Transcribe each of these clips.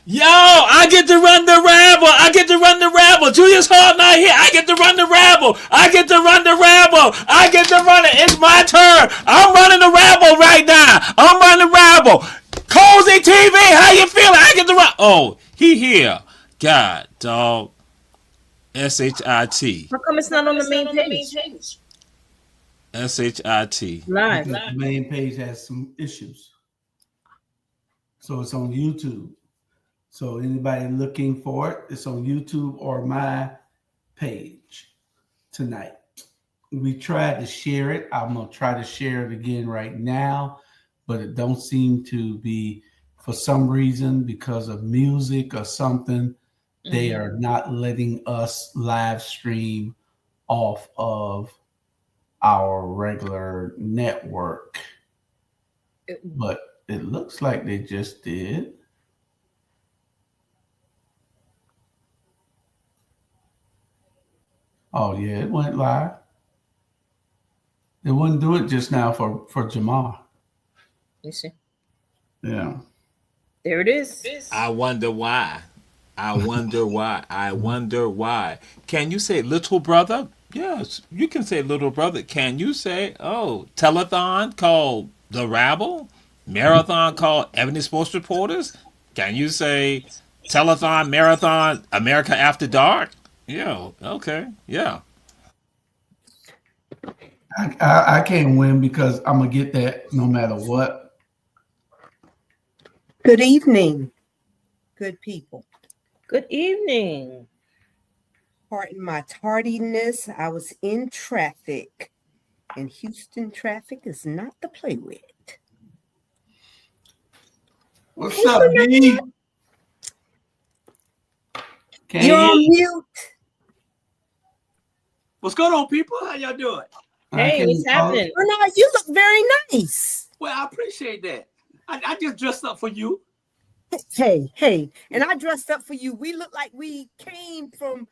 Yo, I get to run the Rabble. I get to run the Rabble. Julius Hall not here. I get to run the Rabble. I get to run the Rabble. I get to run it. It's my turn. I'm running the Rabble right now. I'm running the Rabble. Cozy TV, how you feeling? I get to run. Oh, he here. God, dog. SHIT. How come it's not on the main page? SHIT. Live. The main page has some issues. So it's on YouTube. So anybody looking for it, it's on YouTube or my page tonight. We tried to share it. I'm going to try to share it again right now, but it don't seem to be, for some reason, because of music or something, they are not letting us live stream off of our regular network. But it looks like they just did. Oh, yeah, it went live. They wouldn't do it just now for Jamar. You see? Yeah. There it is. I wonder why. I wonder why. I wonder why. Can you say little brother? Yes, you can say little brother. Can you say, telethon called The Rabble? Marathon called Ebony Sports Reporters? Can you say telethon, marathon, America After Dark? Yeah, okay, yeah. I can't win because I'm going to get that no matter what. Good evening, good people. Good evening. Pardon my tardiness. I was in traffic, and Houston traffic is not to play with. What's up, B? You're on mute. What's going on, people? How y'all doing? Hey, what's happening? Bernard, you look very nice. Well, I appreciate that. I just dressed up for you. Hey, and I dressed up for you. We look like we came from,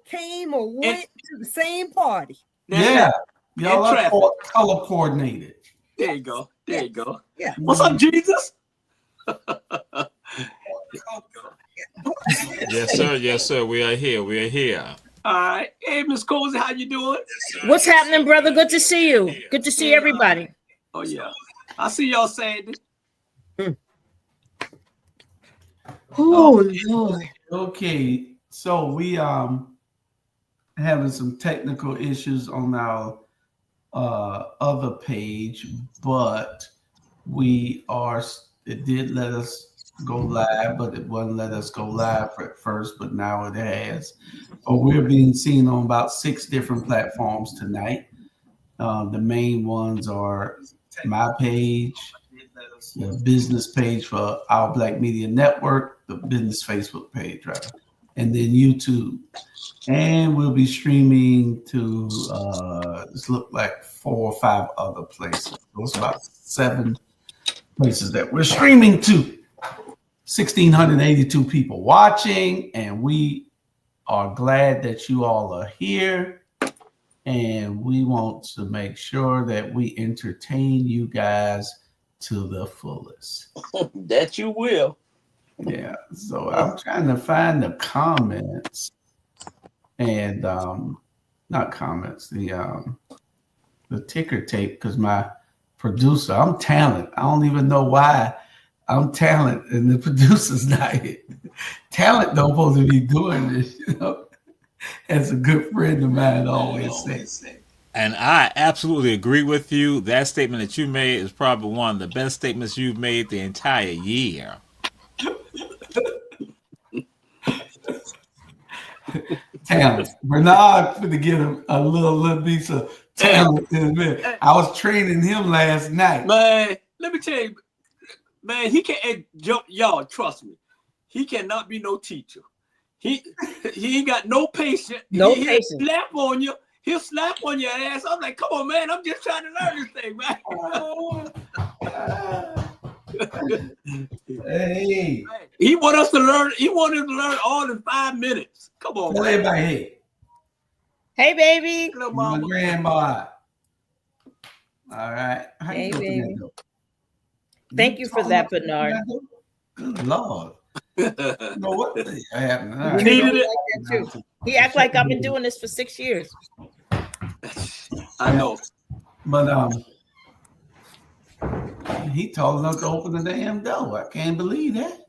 came or went to the same party. Yeah, y'all are color coordinated. There you go. There you go. Yeah. What's up, Jesus? Yes, sir. We are here. All right. Hey, Miss Cozy, how you doing? What's happening, brother? Good to see you. Good to see everybody. Oh, yeah. I'll see y'all Saturday. Oh, Lord. Okay, so we having some technical issues on our other page, but it did let us go live, but it wouldn't let us go live at first, but now it has. We're being seen on about 6 different platforms tonight. The main ones are my page, the business page for Our Black Media Network, the business Facebook page, rather, and then YouTube. And we'll be streaming to this look like 4 or 5 other places. So it's about 7 places that we're streaming to. 1,682 people watching, and we are glad that you all are here. and we want to make sure that we entertain you guys to the fullest. That you will. Yeah, so I'm trying to find the comments and not comments, the ticker tape, because my producer, I'm talent. I don't even know why I'm talent and the producer's not here. Talent don't supposed to be doing this, you know. As a good friend of mine always says. And I absolutely agree with you. That statement that you made is probably one of the best statements you've made the entire year. Talent. Bernard finna get a little piece of talent in a minute. I was training him last night. Man, let me tell you, man, he can't, y'all, trust me, he cannot be no teacher. He ain't got no patience. No He'll patience. slap on you. He'll slap on your ass. I'm like, come on, man. I'm just trying to learn this thing, man. Hey. He want us to learn. He wanted to learn all in 5 minutes. Come on, Tell man. everybody, hey. Hey, baby. Hello, My mama. grandma. All right. How Hey, you doing, baby. Fernando? Thank you for that, Bernard. Good Lord. You know what happened? All We right. Needed really it. like that too. He act like I've been doing this for 6 years. I know. But he told enough to open the damn door. I can't believe that.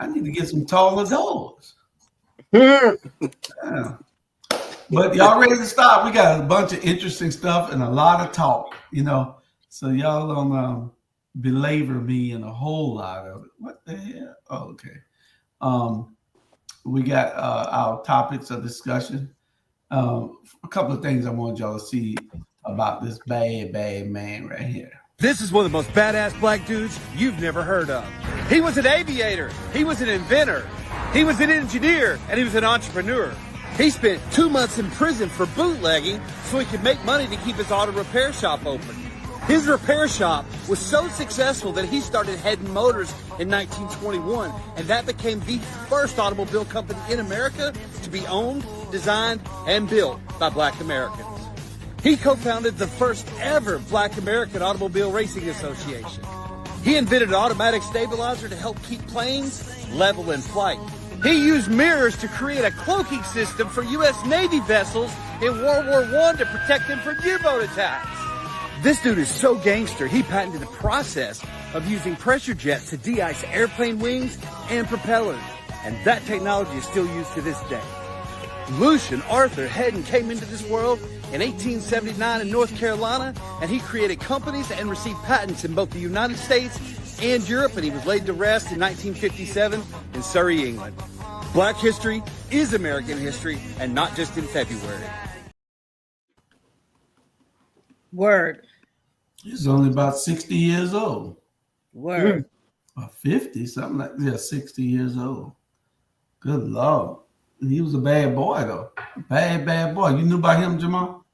I need to get some taller doors. Yeah. But y'all ready to start? We got a bunch of interesting stuff and a lot of talk, you know. So y'all don't belabor me in a whole lot of it. What the hell? Oh, okay. We got our topics of discussion. A couple of things I want y'all to see about this bad man right here. This is one of the most badass black dudes you've never heard of. He was an aviator, he was an inventor, he was an engineer, and he was an entrepreneur. He spent 2 months in prison for bootlegging so he could make money to keep his auto repair shop open. His repair shop was so successful that he started Head & Motors in 1921, and that became the first automobile company in America to be owned, designed, and built by black Americans. He co-founded the first ever Black American Automobile Racing Association. He invented an automatic stabilizer to help keep planes level in flight. He used mirrors to create a cloaking system for U.S. Navy vessels in World War I to protect them from U-boat attacks. This dude is so gangster, he patented the process of using pressure jets to de-ice airplane wings and propellers. And that technology is still used to this day. Lucian Arthur Hedden came into this world in 1879 in North Carolina, and he created companies and received patents in both the United States and Europe, and he was laid to rest in 1957 in Surrey, England. Black history is American history, and not just in February. Word. He's only about 60 years old. Word. Or 50, something like that. 60 years old. Good Lord. He was a bad boy, though. Bad boy. You knew about him, Jamal?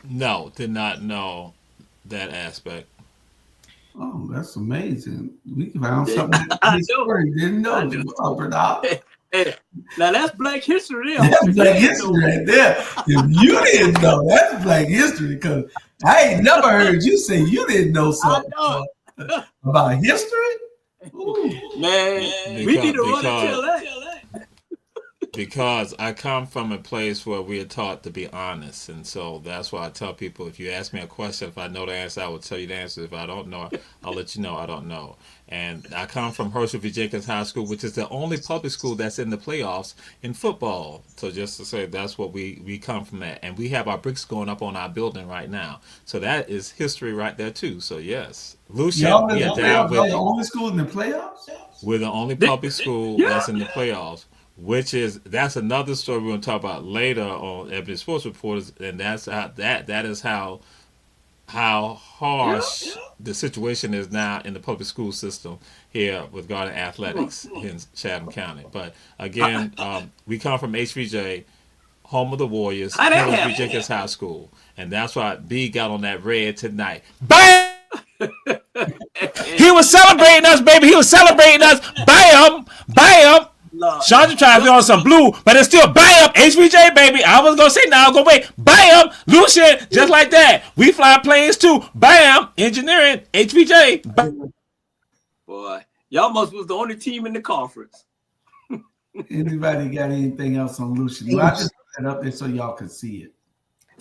No, did not know that aspect. Oh, that's amazing. We found something I this know. story didn't know. I know. Jamal Bernard. Hey, now that's black history there. That's black history right there. If you didn't know, that's black history, because I ain't never heard you say you didn't know something know. about history. Ooh. Man, we need to run and tell that. Because I come from a place where we are taught to be honest, and so that's why I tell people, if you ask me a question, if I know the answer, I will tell you the answer. If I don't know, I'll let you know I don't know. And I come from Herschel V. Jenkins High School, which is the only public school that's in the playoffs in football. So just to say, that's what we come from that. And we have our bricks going up on our building right now. So that is history right there too. So yes. Lucian, Y'all in we the are down playoffs? Y'all with the only school in the playoffs? we're the only public school that's in the playoffs. That's another story we're going to talk about later on Ebony Sports Reporters, and that's how that is how harsh the situation is now in the public school system here with regarding athletics in Chatham County. But again, we come from HVJ, home of the Warriors, Herschel V. Jenkins High School, and that's why B got on that red tonight. Bam! He was celebrating us, baby. He was celebrating us. Bam! Bam! Lord. Chandra tried to be on some blue, but it's still bam, HBJ, baby. I was gonna say now, go wait, bam, Lucian, just like that. We fly planes too, bam, engineering, HBJ. Bam. Boy, y'all must was the only team in the conference. Anybody got anything else on Lucian? Well, I just put that up there so y'all could see it.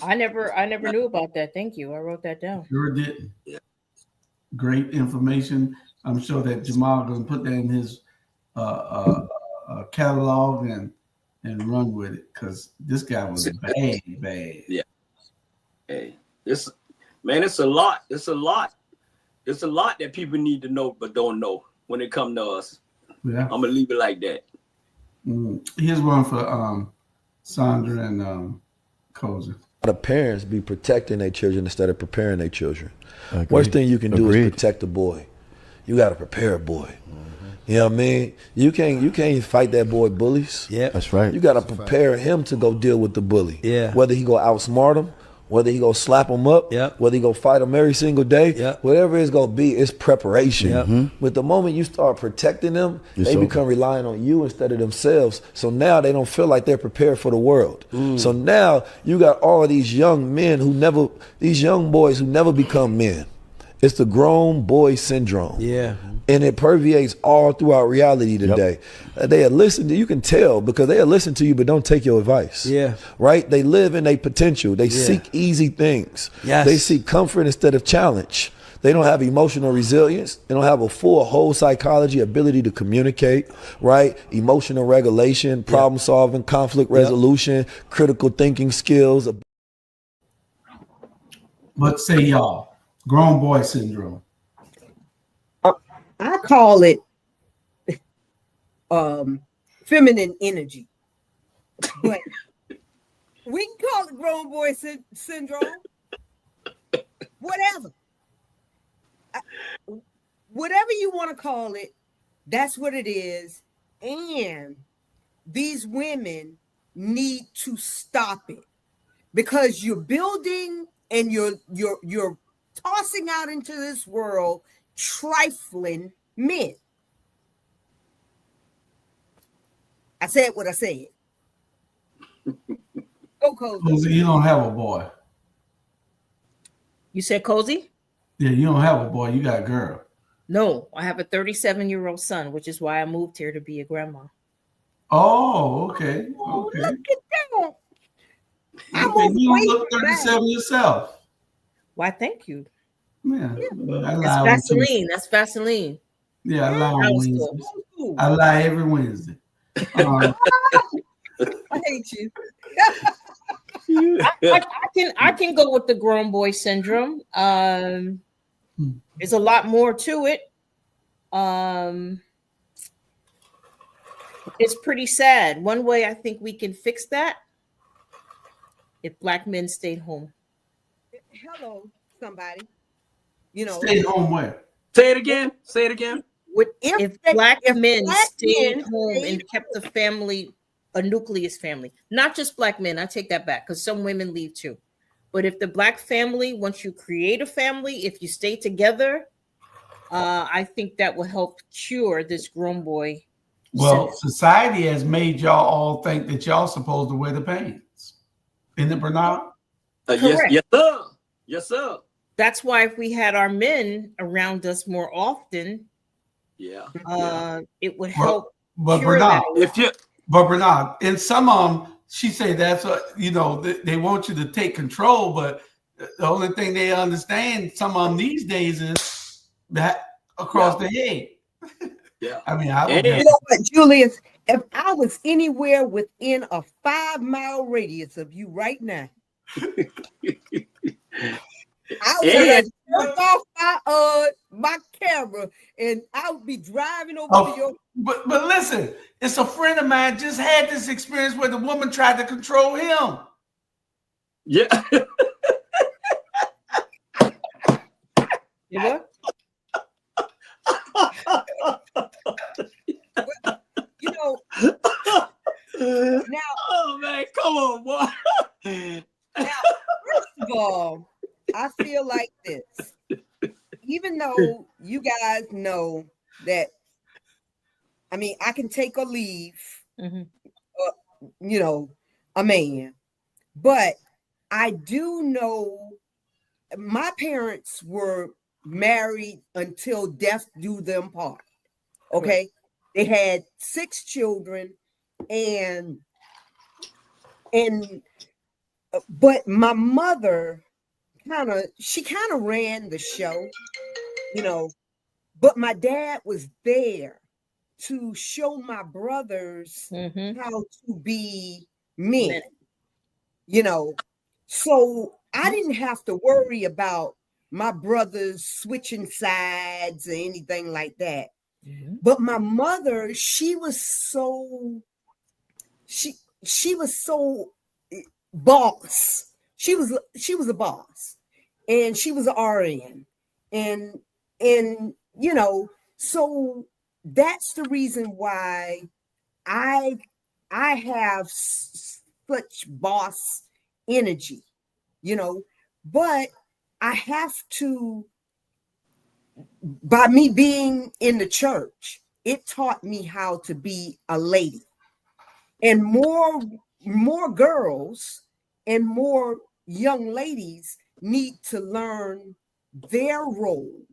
I never knew about that. Thank you. I wrote that down. Sure didn't. Yeah. Great information. I'm sure that Jamal gonna put that in his catalog and run with it, because this guy was bad. Yeah. Hey, it's a lot. It's a lot that people need to know but don't know when it comes to us. Yeah. I'm gonna leave it like that. Here's one for Sandra and Koza. The parents be protecting their children instead of preparing their children. Worst thing you can do is protect a boy. You got to prepare a boy. You know what I mean? You can't fight that boy bullies. Yeah, that's right. You got to prepare him to go deal with the bully. Yeah. Whether he go outsmart him, whether he go slap him up, whether he go fight him every single day, whatever it's gonna be, it's preparation. But the moment you start protecting them, they become relying on you instead of themselves. So now they don't feel like they're prepared for the world. So now you got all of these young men these young boys who never become men. It's the grown boy syndrome. Yeah. And it permeates all throughout reality today. They listen to you, can tell, because they listen to you but don't take your advice. Yeah. Right? They live in their potential. They seek easy things. Yes. They seek comfort instead of challenge. They don't have emotional resilience. They don't have a whole psychology ability to communicate, right? Emotional regulation, problem solving, conflict resolution, critical thinking skills. What say y'all? Grown boy syndrome. I call it feminine energy. But we can call it grown boy syndrome. Whatever. Whatever you want to call it, that's what it is. And these women need to stop it, because you're building and you're tossing out into this world trifling men. I said what I said. Go, Cozy. You don't have a boy. You said Cozy? Yeah, you don't have a boy. You got a girl. No, I have a 37-year-old son, which is why I moved here to be a grandma. Oh, okay. Oh, Okay. look at that. Okay, you don't look 37 yourself. Why, thank you. Yeah. That's Vaseline. That's Vaseline. Yeah, I lie on Wednesdays. I lie every Wednesday. I hate you. I can go with the grown boy syndrome. There's a lot more to it. It's pretty sad. One way I think we can fix that, if black men stayed home. Hello, somebody. You know, Stay home where? Say it again. Say it again. If black men stayed home and kept a nucleus family, not just black men, I take that back, because some women leave too. But if the black family, once you create a family, if you stay together, I think that will help cure this grown boy. Well, society has made y'all all think that y'all supposed to wear the pants. Isn't it, Bernard? Yes, sir. Yes, sir. That's why if we had our men around us more often, it would help. But Bernard, in some of them, she said that's what, they want you to take control, but the only thing they understand some of them these days is that across the head. Yeah. I mean, you know what, Julius? If I was anywhere within a 5-mile radius of you right now, I would turn off my camera and I would be driving over to your. But listen, it's a friend of mine just had this experience where the woman tried to control him. Yeah. You what? Now, oh man, come on, boy. Now, first of all, I feel like this. Even though you guys know that I mean, I can take or leave, Mm-hmm. A man, but I do know my parents were married until death do them part. Okay. They had 6 children and but my mother kind of ran the show, but my dad was there to show my brothers how to be men, so I didn't have to worry about my brothers switching sides or anything like that. But my mother, she was so boss. She was a boss, and she was an RN, and so that's the reason why I have such boss energy, but I have to, by me being in the church, it taught me how to be a lady. And more girls and more young ladies need to learn their role,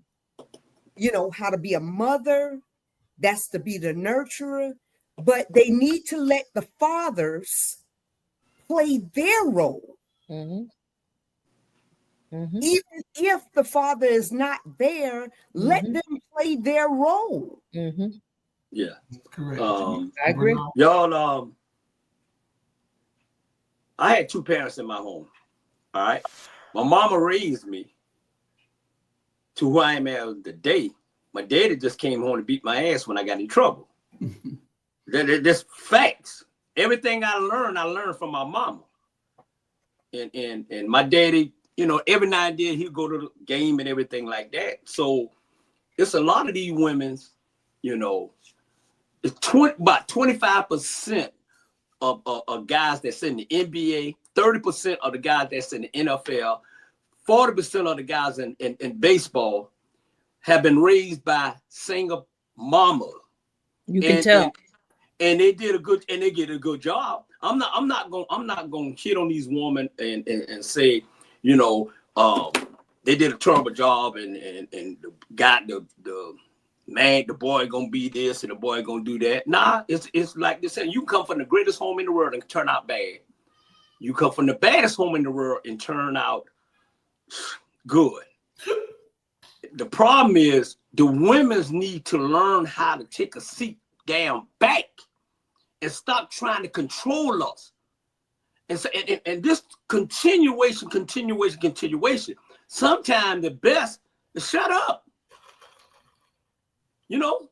how to be a mother, that's to be the nurturer, but they need to let the fathers play their role. Even if the father is not there, let them play their role. Yeah, Correct. I agree. Y'all, I had 2 parents in my home. All right, my mama raised me to who I am as today. My daddy just came home to beat my ass when I got in trouble. That's facts. Everything I learned from my mama. And my daddy, every now and then he'd go to the game and everything like that. So it's a lot of these women's, it's about 25% of guys that's in the NBA, 30% of the guys that's in the NFL, 40% of the guys in baseball have been raised by single mama. You can tell. And they get a good job. I'm not gonna hit on these women and say, they did a terrible job and got the man, the boy gonna be this and the boy gonna do that. Nah, it's like this. You come from the greatest home in the world and turn out bad. You come from the baddest home in the world and turn out good. The problem is the women need to learn how to take a seat down back and stop trying to control us. And so, and this continuation. Sometimes the best is shut up.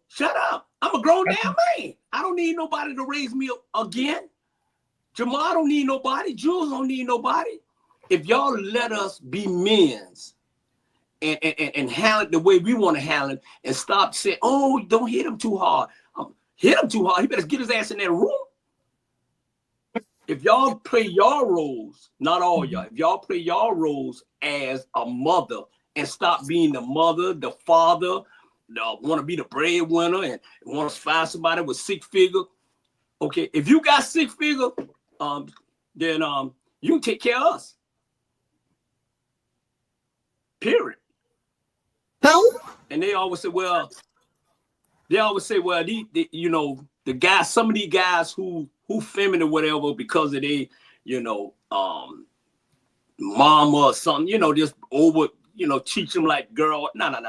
Shut up. I'm a grown damn man. I don't need nobody to raise me again. Jamal don't need nobody. Jules don't need nobody. If y'all let us be men's and handle it the way we want to handle it and stop saying, oh, don't hit him too hard. Hit him too hard. He better get his ass in that room. If y'all play your roles, not all y'all, if y'all play your roles as a mother and stop being the mother, the father, want to be the breadwinner and want to find somebody with 6 figure. Okay, if you got 6 figure, then you can take care of us. Period. And they always say, well, the guys, some of these guys who feminine whatever because of they, mama or something, just over, teach them like girl. No.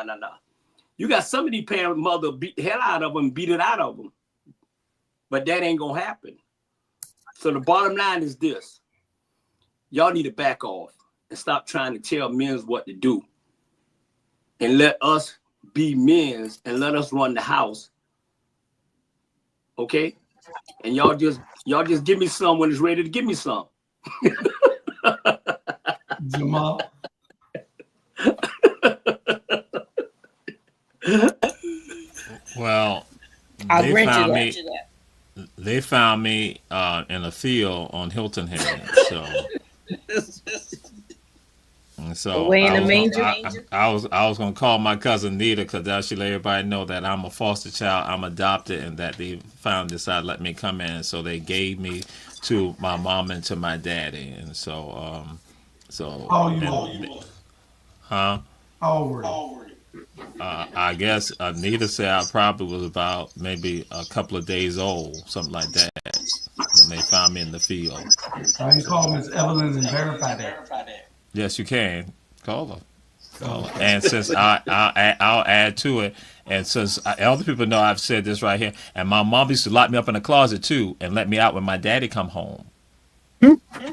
You got some of these parent mother beat the hell out of them, beat it out of them. But that ain't gonna happen. So the bottom line is this. Y'all need to back off and stop trying to tell men what to do. And let us be men and let us run the house. Okay? And y'all just give me some when it's ready to give me some. Jamal. Well, I'll grant you that. They found me in a field on Hilton Head. So So Away in the manger. I was gonna call my cousin Nita because that she let everybody know that I'm a foster child, I'm adopted, and that they finally decided to let me come in. So they gave me to my mom and to my daddy, and so How old you? huh? How old were you? I guess Nita said I probably was about maybe a couple of days old, something like that, when they found me in the field. I can call Miss Evelyn and verify that. Yes, you can call her. And since I'll add to it, and since other people know I've said this right here, and my mom used to lock me up in the closet too, and let me out when my daddy come home. Okay.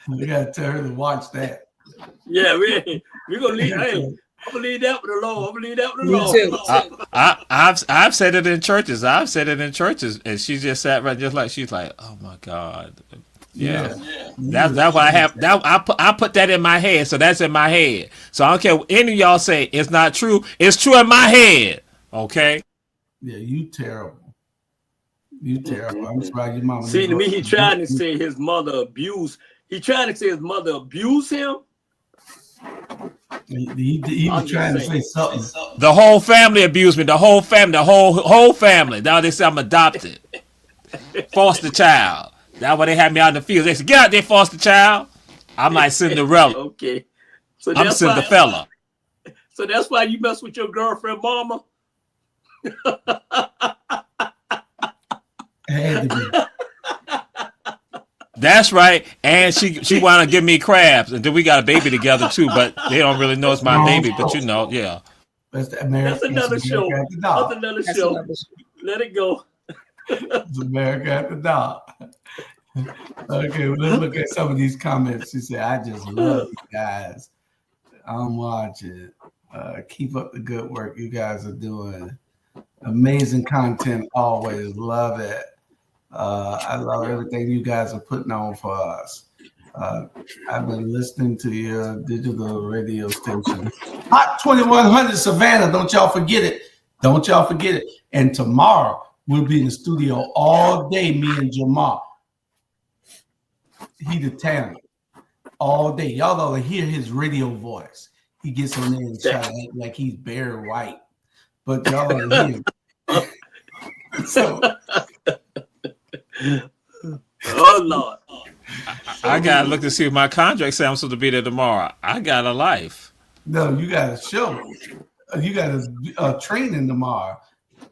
We gotta tell her to watch that. Yeah, we're gonna leave. Hey, I'm gonna leave that with the Lord. I'm gonna leave that with the Lord. Me too. I've said it in churches. I've said it in churches, and she just sat right, just like she's like, oh my God. Yeah. That's why I have that. I put that in my head, so that's in my head. So I don't care what any of y'all say. It's not true. It's true in my head. Okay. Yeah, you terrible. You terrible. I'm surprised your mama. See, to me, he trying to say his mother abused. He trying to say his mother abused him. He was trying to say something. The whole family abused me. The whole family. The whole family. Now they say I'm adopted, foster child. That's why they had me out in the field. They said, "Get out there, foster child." I'm like Cinderella. Okay, so I'm Cinderella. So that's why you mess with your girlfriend, mama. Had to be. That's right. And she wanted to give me crabs, and then we got a baby together too. But they don't really know it's my baby. But you know, yeah. That's another show. That's another show. Let it go. It's America at the Dog. Okay, well, let's look at some of these comments. She said, I just love you guys. I'm watching. Keep up the good work. You guys are doing amazing content. Always love it. I love everything you guys are putting on for us. I've been listening to your digital radio station. Hot 2100 Savannah. Don't y'all forget it. Don't y'all forget it. And tomorrow, we'll be in the studio all day, me and Jamal. He the talent all day. Y'all gonna hear his radio voice. He gets on there and try to act like he's Barry White, but y'all gonna hear him. So, oh Lord, I gotta look to see if my contract says I'm supposed to be there tomorrow. I got a life. No, you got a show. You got a training tomorrow.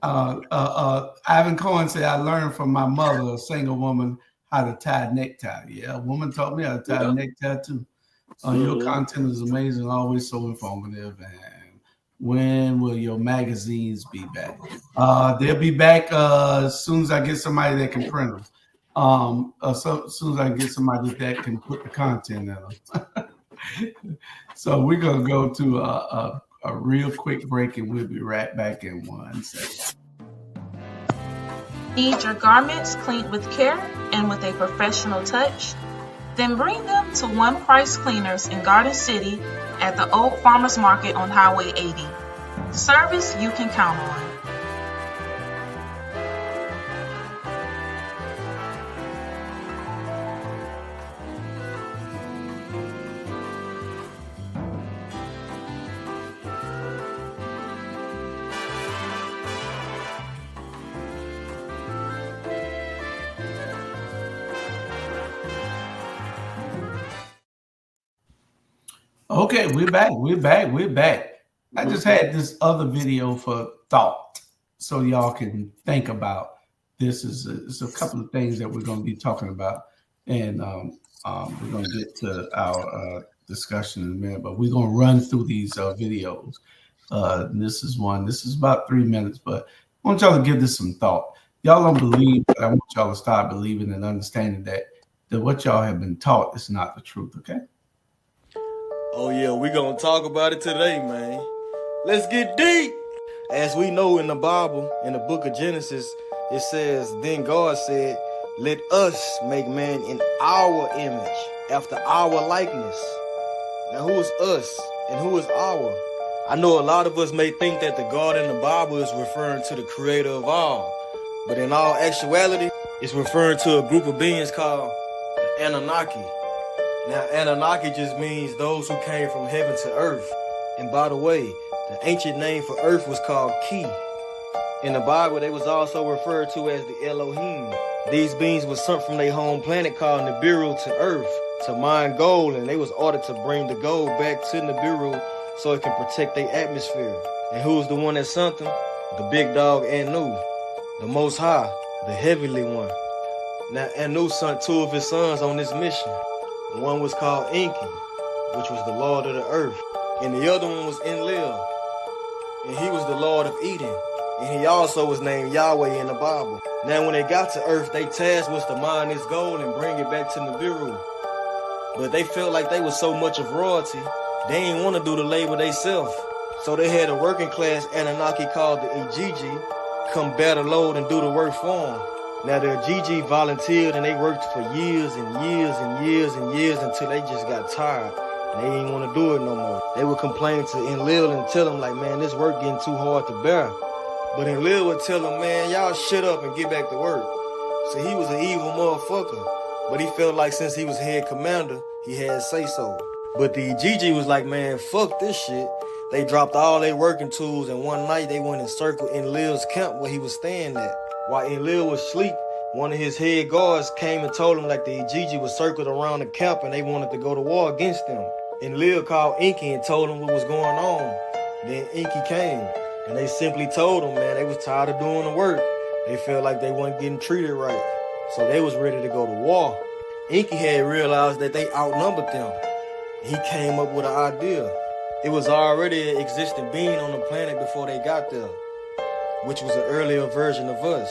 Ivan Cohen said, I learned from my mother, a single woman, how to tie a necktie. Yeah, a woman taught me how to tie a necktie too. Your content is amazing, always so informative. And when will your magazines be back? They'll be back as soon as I get somebody that can print them. As soon as I get somebody that can put the content in them. So we're gonna go to a real quick break, and we'll be right back in 1 second. Need your garments cleaned with care and with a professional touch? Then bring them to One Price Cleaners in Garden City at the Old Farmers Market on Highway 80. Service you can count on. Okay, we're back. I just had this other video for thought, so y'all can think about this. It's a couple of things that we're going to be talking about, and we're going to get to our discussion in a minute. But we're going to run through these videos. This is one. This is about 3 minutes, but I want y'all to give this some thought. Y'all don't believe, but I want y'all to start believing and understanding that what y'all have been taught is not the truth. Okay. Oh yeah, we're gonna talk about it today, man. Let's get deep. As we know in the Bible, in the book of Genesis, it says, then God said, let us make man in our image, after our likeness. Now who is us and who is our? I know a lot of us may think that the God in the Bible is referring to the creator of all, but in all actuality, it's referring to a group of beings called the Anunnaki. Now, Anunnaki just means those who came from heaven to earth. And by the way, the ancient name for earth was called Ki. In the Bible, they was also referred to as the Elohim. These beings was sent from their home planet called Nibiru to earth to mine gold, and they was ordered to bring the gold back to Nibiru so it can protect their atmosphere. And who was the one that sent them? The big dog Anu, the Most High, the Heavenly One. Now, Anu sent two of his sons on this mission. One was called Enki, which was the Lord of the earth, and the other one was Enlil, and he was the Lord of Eden, and he also was named Yahweh in the Bible. Now, when they got to earth, they task was to mine this gold and bring it back to Nibiru. But they felt like they was so much of royalty, they didn't want to do the labor themselves. So they had a working class Anunnaki called the Ijiji come bear the load and do the work for them. Now the Ijiji volunteered and they worked for years and years and years and years until they just got tired and they didn't want to do it no more. They would complain to Enlil and tell him like, man, this work getting too hard to bear. But Enlil would tell them, man, y'all shut up and get back to work. So he was an evil motherfucker. But he felt like since he was head commander, he had say-so. But the Ijiji was like, man, fuck this shit. They dropped all their working tools, and one night they went and circled Enlil's camp where he was staying at. While Enlil was asleep, one of his head guards came and told him like the Ijiji was circled around the camp and they wanted to go to war against them. Enlil called Enki and told him what was going on. Then Enki came, and they simply told him, man, they was tired of doing the work. They felt like they weren't getting treated right. So they was ready to go to war. Enki had realized that they outnumbered them. He came up with an idea. It was already an existing being on the planet before they got there, which was an earlier version of us.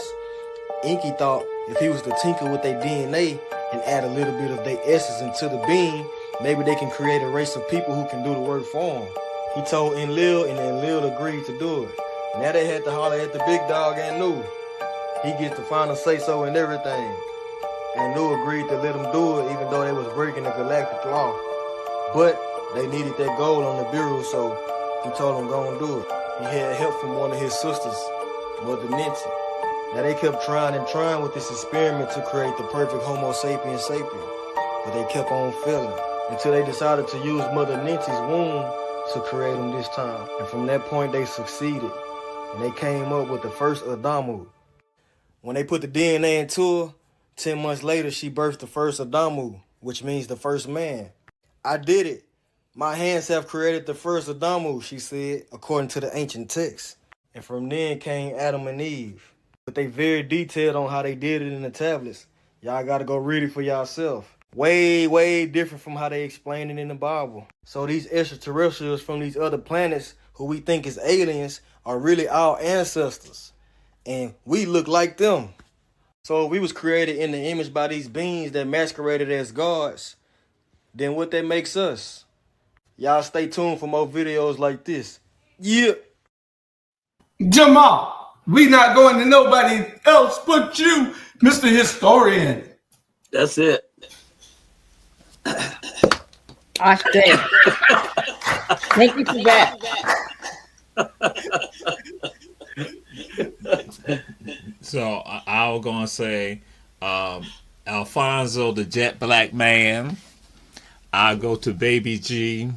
Enki thought if he was to tinker with their DNA and add a little bit of their essence into the being, maybe they can create a race of people who can do the work for him. He told Enlil, and Enlil agreed to do it. Now they had to holler at the big dog Anu. He gets the final say-so and everything. Anu agreed to let them do it even though they was breaking the galactic law. But they needed that gold on the bureau, so he told them go and do it. He had help from one of his sisters, Mother Nancy. Now they kept trying and trying with this experiment to create the perfect Homo sapien sapien, but they kept on failing until they decided to use Mother Nancy's womb to create them this time. And from that point they succeeded, and they came up with the first Adamu. When they put the DNA into her, 10 months later she birthed the first Adamu, which means the first man. I did it. My hands have created the first Adamu, she said, according to the ancient texts. And from then came Adam and Eve. But they very detailed on how they did it in the tablets. Y'all gotta go read it for yourself. Way, way different from how they explain it in the Bible. So these extraterrestrials from these other planets who we think is aliens are really our ancestors. And we look like them. So if we was created in the image by these beings that masqueraded as gods, then what that makes us? Y'all stay tuned for more videos like this. Yeah. Jamal, we not going to nobody else but you, Mr. Historian. That's it. I say. Thank you for that. So I was gonna say Alfonso the Jet Black Man. I go to Baby G.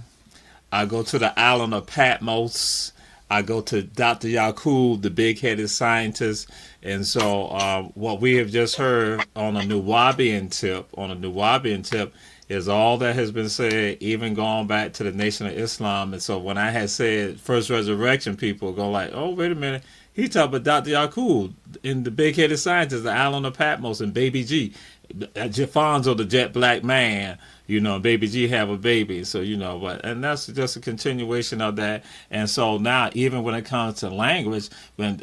I go to the island of Patmos. I go to Dr. Yakub, the big-headed scientist. And so what we have just heard on a Nuwaubian tip, is all that has been said, even going back to the Nation of Islam. And so when I had said first resurrection, people go like, oh, wait a minute. He talked about Dr. Yakub in the big-headed scientist, the island of Patmos, and Baby G. Jafonso, the Jet Black Man, Baby G have a baby. So, and that's just a continuation of that. And so now, even when it comes to language, when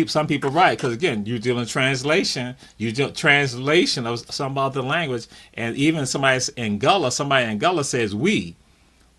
some people write, because again, you're dealing translation, translation of some other language, and even somebody in Gullah says we.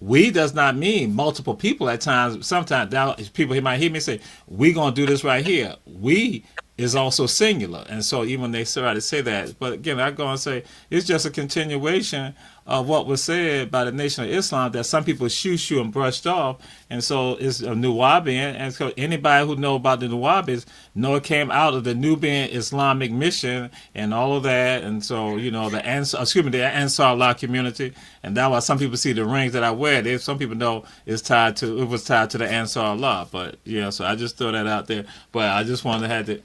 We does not mean multiple people at times. Sometimes people might hear me say, we going to do this right here. We is also singular. And so even when they try to say that, but again, I go and say it's just a continuation of what was said by the Nation of Islam, that some people shoo and brushed off. And so it's a Nubian. And so anybody who know about the Nuwabis know it came out of the Nubian Islamic mission and all of that. And so, you know, the Ansar Allah community. And that's why some people see the rings that I wear. Some people know it was tied to the Ansar Allah. But yeah, so I just throw that out there. But I just wanted to have to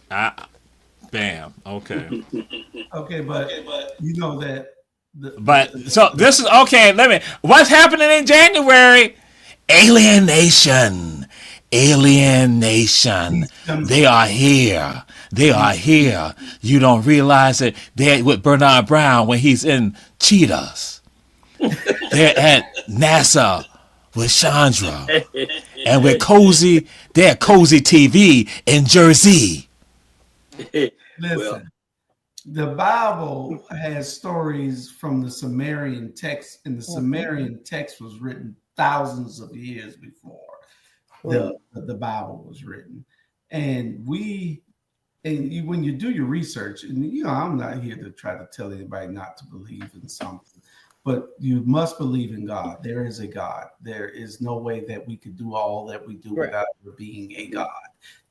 bam. Okay. Okay, but you know that. So this is okay. What's happening in January? Alienation. They are here. You don't realize that they're with Bernard Brown when he's in Cheetahs. They're at NASA with Chandra. And with Cozy, they're at Cozy TV in Jersey. Listen, the Bible has stories from the Sumerian text, and the Sumerian text was written thousands of years before the Bible was written. And when you do your research, and you know, I'm not here to try to tell anybody not to believe in something, but you must believe in God. There is a God. There is no way that we could do all that we do without there being a God.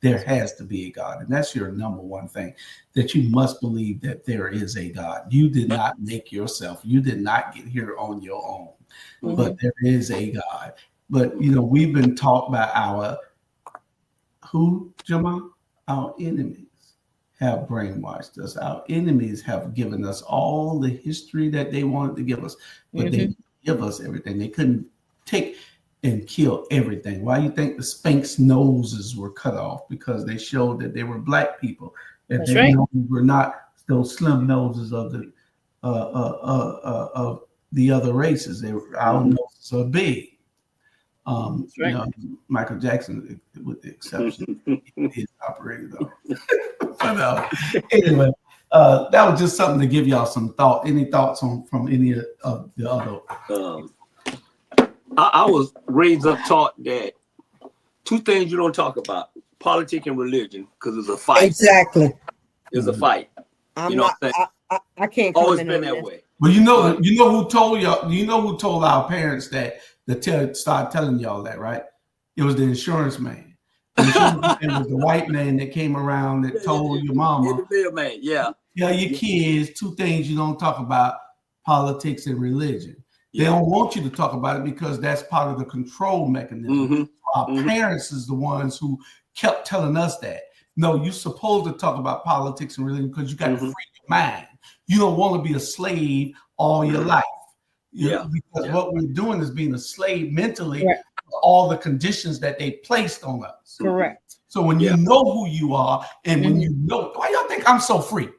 There has to be a God. And that's your number one thing, that you must believe that there is a God. You did not make yourself. You did not get here on your own. But there is a God. But, you know, we've been taught by our enemies have brainwashed us. Our enemies have given us all the history that they wanted to give us, but they didn't give us everything. They couldn't take and kill everything. Why do you think the Spanx noses were cut off? Because they showed that they were black people, and they were not those slim noses of the other races. Our noses are big. You know, Michael Jackson, with the exception, is operating though. But anyway, that was just something to give y'all some thought. Any thoughts from any of the other? I was raised up taught that two things you don't talk about: politics and religion, because it's a fight. Exactly, it's a fight. I can't. Always been that way. Well, you know who told y'all? You know who told our parents that start telling y'all that, right? It was the insurance man. The insurance man was the white man that came around that told your mama, the middleman, your kids, two things you don't talk about: politics and religion. They don't want you to talk about it because that's part of the control mechanism. Our parents is the ones who kept telling us that. No, you're supposed to talk about politics and religion because you got to free your mind. You don't want to be a slave all your life. Because what we're doing is being a slave mentally to all the conditions that they placed on us. Correct. So when you know who you are, and when you know, why y'all think I'm so free?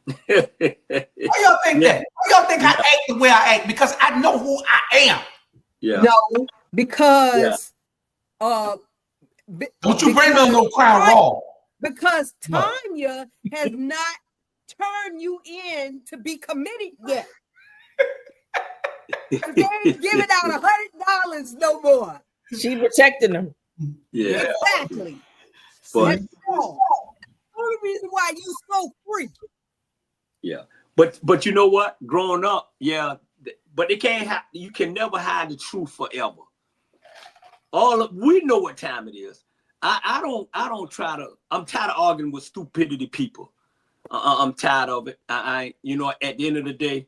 Why y'all think that? Why y'all think I act the way I act? Because I know who I am. No, because don't you bring me no crown raw. Because Tanya has not turned you in to be committed yet. They ain't giving out $100 no more. She protecting them. Yeah, exactly. But that's the only reason why you so free. Yeah, but you know what? Growing up, but it can't. You can never hide the truth forever. We know what time it is. I don't try to. I'm tired of arguing with stupidity people. I'm tired of it. I you know, at the end of the day,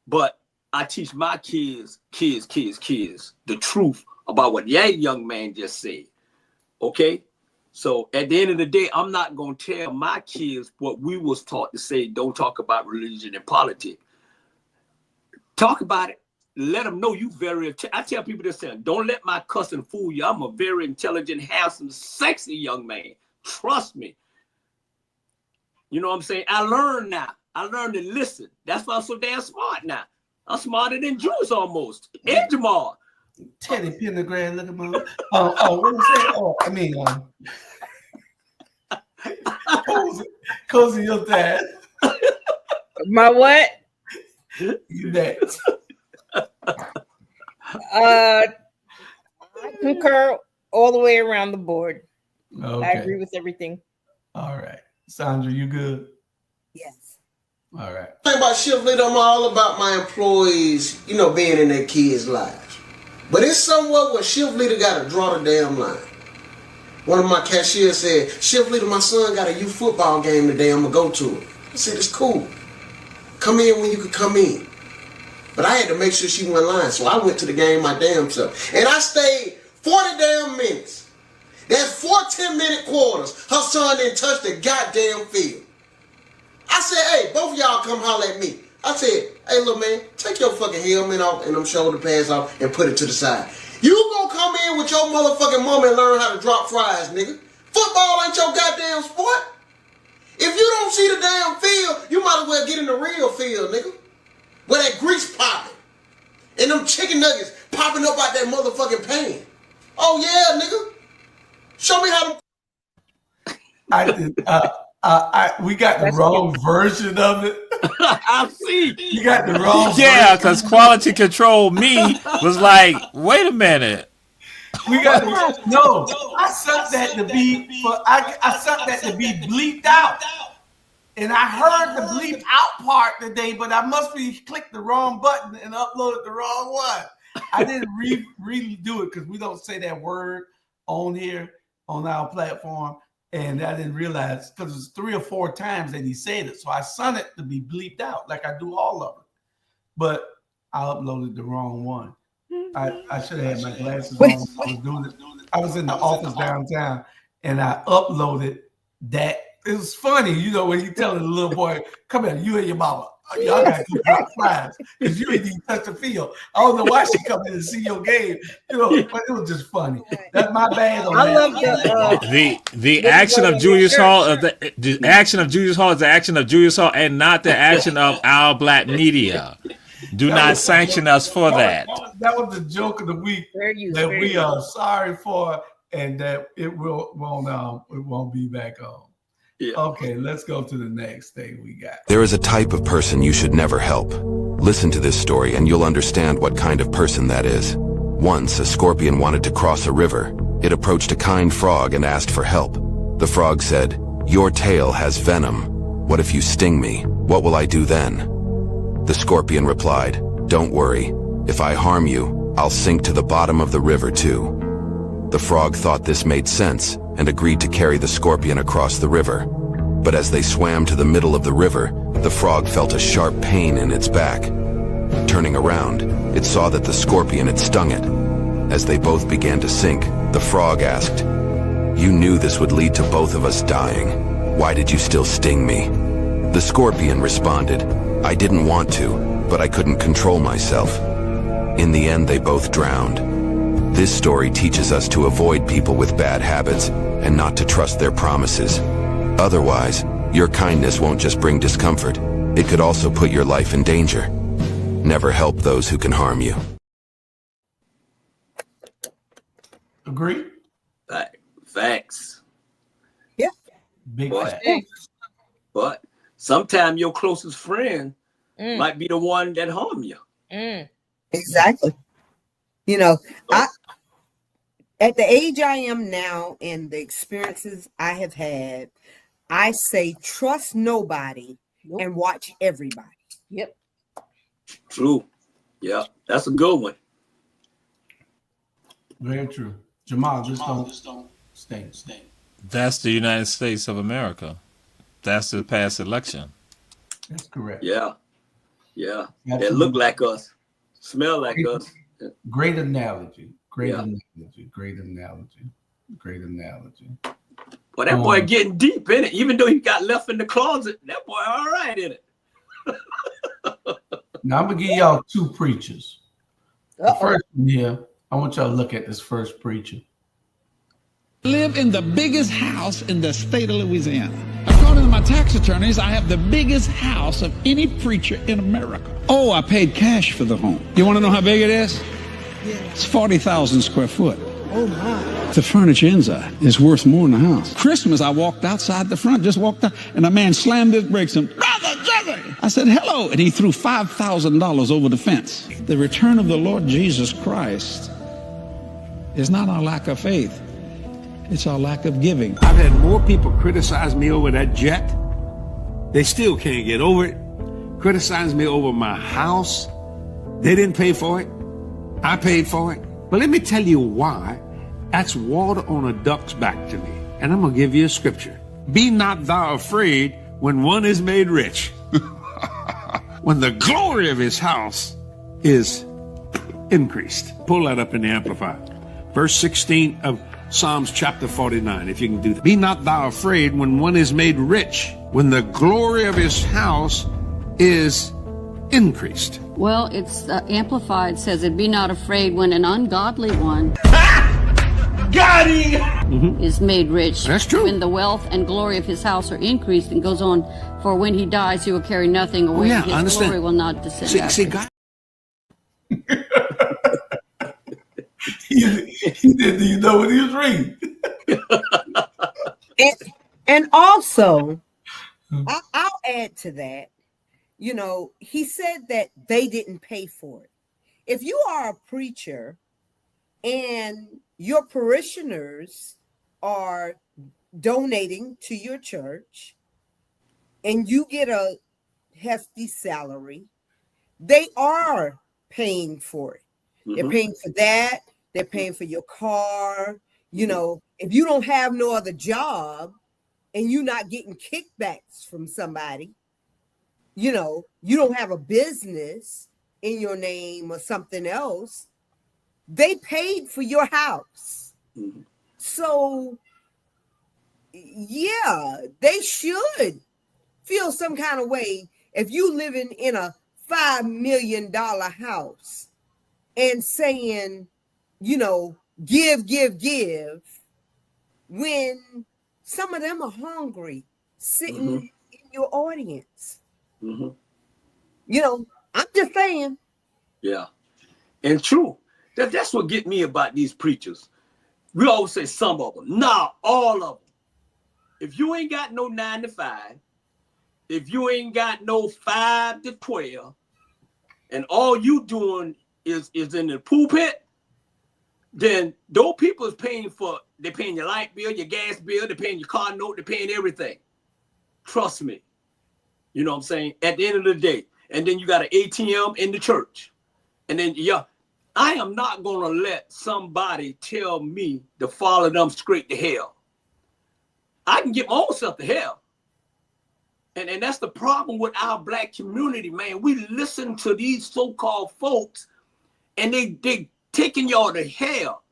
but I teach my kids the truth about what that young man just said. Okay. So at the end of the day, I'm not going to tell my kids what we was taught to say. Don't talk about religion and politics. Talk about it. Let them know you I tell people this, don't let my cousin fool you. I'm a very intelligent, handsome, sexy young man. Trust me. You know what I'm saying? I learned now. I learned to listen. That's why I'm so damn smart now. I'm smarter than Jules almost. And Jamal. Teddy Pendergrass, look at my. What was that? I mean, Cozy, your dad. My what? You next. I concur all the way around the board. Okay. I agree with everything. All right. Sandra, you good? Yes. All right. Thing about shift leader, I'm all about my employees, being in their kids' lives. But it's somewhat where shift leader got to draw the damn line. One of my cashiers said, shift leader, my son got a youth football game today. I'm going to go to it. I said, it's cool. Come in when you can come in. But I had to make sure she wasn't lying, so I went to the game my damn self. And I stayed 40 damn minutes. That's 4 10-minute quarters. Her son didn't touch the goddamn field. I said, hey, both of y'all come holler at me. I said, hey, little man, take your fucking helmet off and them shoulder pads off and put it to the side. You gonna come in with your motherfucking mama and learn how to drop fries, nigga. Football ain't your goddamn sport. If you don't see the damn field, you might as well get in the real field, nigga. Where that grease popping. And them chicken nuggets popping up out that motherfucking pan. Oh yeah, nigga. Show me how to... we got the wrong version of it. I see. You got the wrong Yeah, because quality control me was like, wait a minute. We got no. I sent that to be I sent that to be bleeped out. And I heard the bleep out part today, but I must be clicked the wrong button and uploaded the wrong one. I didn't redo it because we don't say that word on here on our platform. And I didn't realize because it's 3 or 4 times that he said it. So I sent it to be bleeped out like I do all of it. But I uploaded the wrong one. I should have had my glasses on. I was doing it. I was in the office downtown and I uploaded that. It was funny, when you telling the little boy, come here, you and your mama. Y'all got to drop flies because you ain't even touch the field. I don't know why she come in and see your game, but it was just funny. That's my bad. I love the action of Julius Hall. The action of Julius Hall is the action of Julius Hall, and not the action of our black media. Do not sanction us for that. That was the joke of the week that we are sorry for, and that it won't be back on. Yeah. Okay, let's go to the next thing we got. There is a type of person you should never help. Listen to this story and you'll understand what kind of person that is. Once, a scorpion wanted to cross a river. It approached a kind frog and asked for help. The frog said, "Your tail has venom. What if you sting me? What will I do then?" The scorpion replied, "Don't worry. If I harm you, I'll sink to the bottom of the river too." The frog thought this made sense and agreed to carry the scorpion across the river. But as they swam to the middle of the river, the frog felt a sharp pain in its back. Turning around, it saw that the scorpion had stung it. As they both began to sink, the frog asked, "You knew this would lead to both of us dying. Why did you still sting me?" The scorpion responded, "I didn't want to, but I couldn't control myself." In the end, they both drowned. This story teaches us to avoid people with bad habits and not to trust their promises. Otherwise, your kindness won't just bring discomfort. It could also put your life in danger. Never help those who can harm you. Agree? Facts. Yeah. Big facts. But sometimes your closest friend might be the one that harm you. Exactly. At the age I am now and the experiences I have had, I say trust nobody and watch everybody. Yep. True. Yeah, that's a good one. Very true. Jamal, just don't stay. That's the United States of America. That's the past election. That's correct. Yeah. Absolutely. They look like us, smell like us. Great analogy. Great analogy. Well, that boy getting deep in it. Even though he got left in the closet, that boy all right in it. Now I'm gonna give y'all 2 preachers. The first one here, I want y'all to look at this first preacher. Live in the biggest house in the state of Louisiana. According to my tax attorneys, I have the biggest house of any preacher in America. Oh, I paid cash for the home. You want to know how big it is? Yeah. It's 40,000 square foot. Oh my. The furniture inside is worth more than the house. Christmas, I walked outside the front, just walked out, and a man slammed his brakes and, "Brother Jimmy!" I said, "Hello," and he threw $5,000 over the fence. The return of the Lord Jesus Christ is not our lack of faith. It's our lack of giving. I've had more people criticize me over that jet. They still can't get over it. Criticize me over my house. They didn't pay for it. I paid for it. But let me tell you why. That's water on a duck's back to me. And I'm going to give you a scripture. Be not thou afraid when one is made rich. When the glory of his house is increased. Pull that up in the Amplified. Verse 16 of Psalms chapter 49, if you can do that. Be not thou afraid when one is made rich, when the glory of his house is increased. Well, it's Amplified says it, be not afraid when an ungodly one got him! is made rich. That's true. When the wealth and glory of his house are increased, and goes on, for when he dies, he will carry nothing away. Yeah, his I understand. glory will not descend. See, God. He didn't even know what he was reading. And also, I'll add to that. You know, he said that they didn't pay for it. If you are a preacher and your parishioners are donating to your church and you get a hefty salary, they are paying for it. Mm-hmm. They're paying for that. They're paying for your car. You know, if you don't have no other job and you're not getting kickbacks from somebody, you know, you don't have a business in your name or something else, they paid for your house. Mm-hmm. So, yeah, they should feel some kind of way if you living in a $5 million house and saying, you know, give, when some of them are hungry, sitting in your audience. Mm-hmm. You know, I'm just saying. Yeah. And true. That's what get me about these preachers. We always say some of them. Nah, all of them. If you ain't got no 9 to 5, if you ain't got no 5 to 12, and all you doing is in the pulpit, then those people is they're paying your light bill, your gas bill, they're paying your car note, they're paying everything. Trust me. You know what I'm saying? At the end of the day. And then you got an ATM in the church. And then, yeah, I am not going to let somebody tell me to follow them straight to hell. I can get my own self to hell. And that's the problem with our black community, man. We listen to these so-called folks and they taking y'all to hell.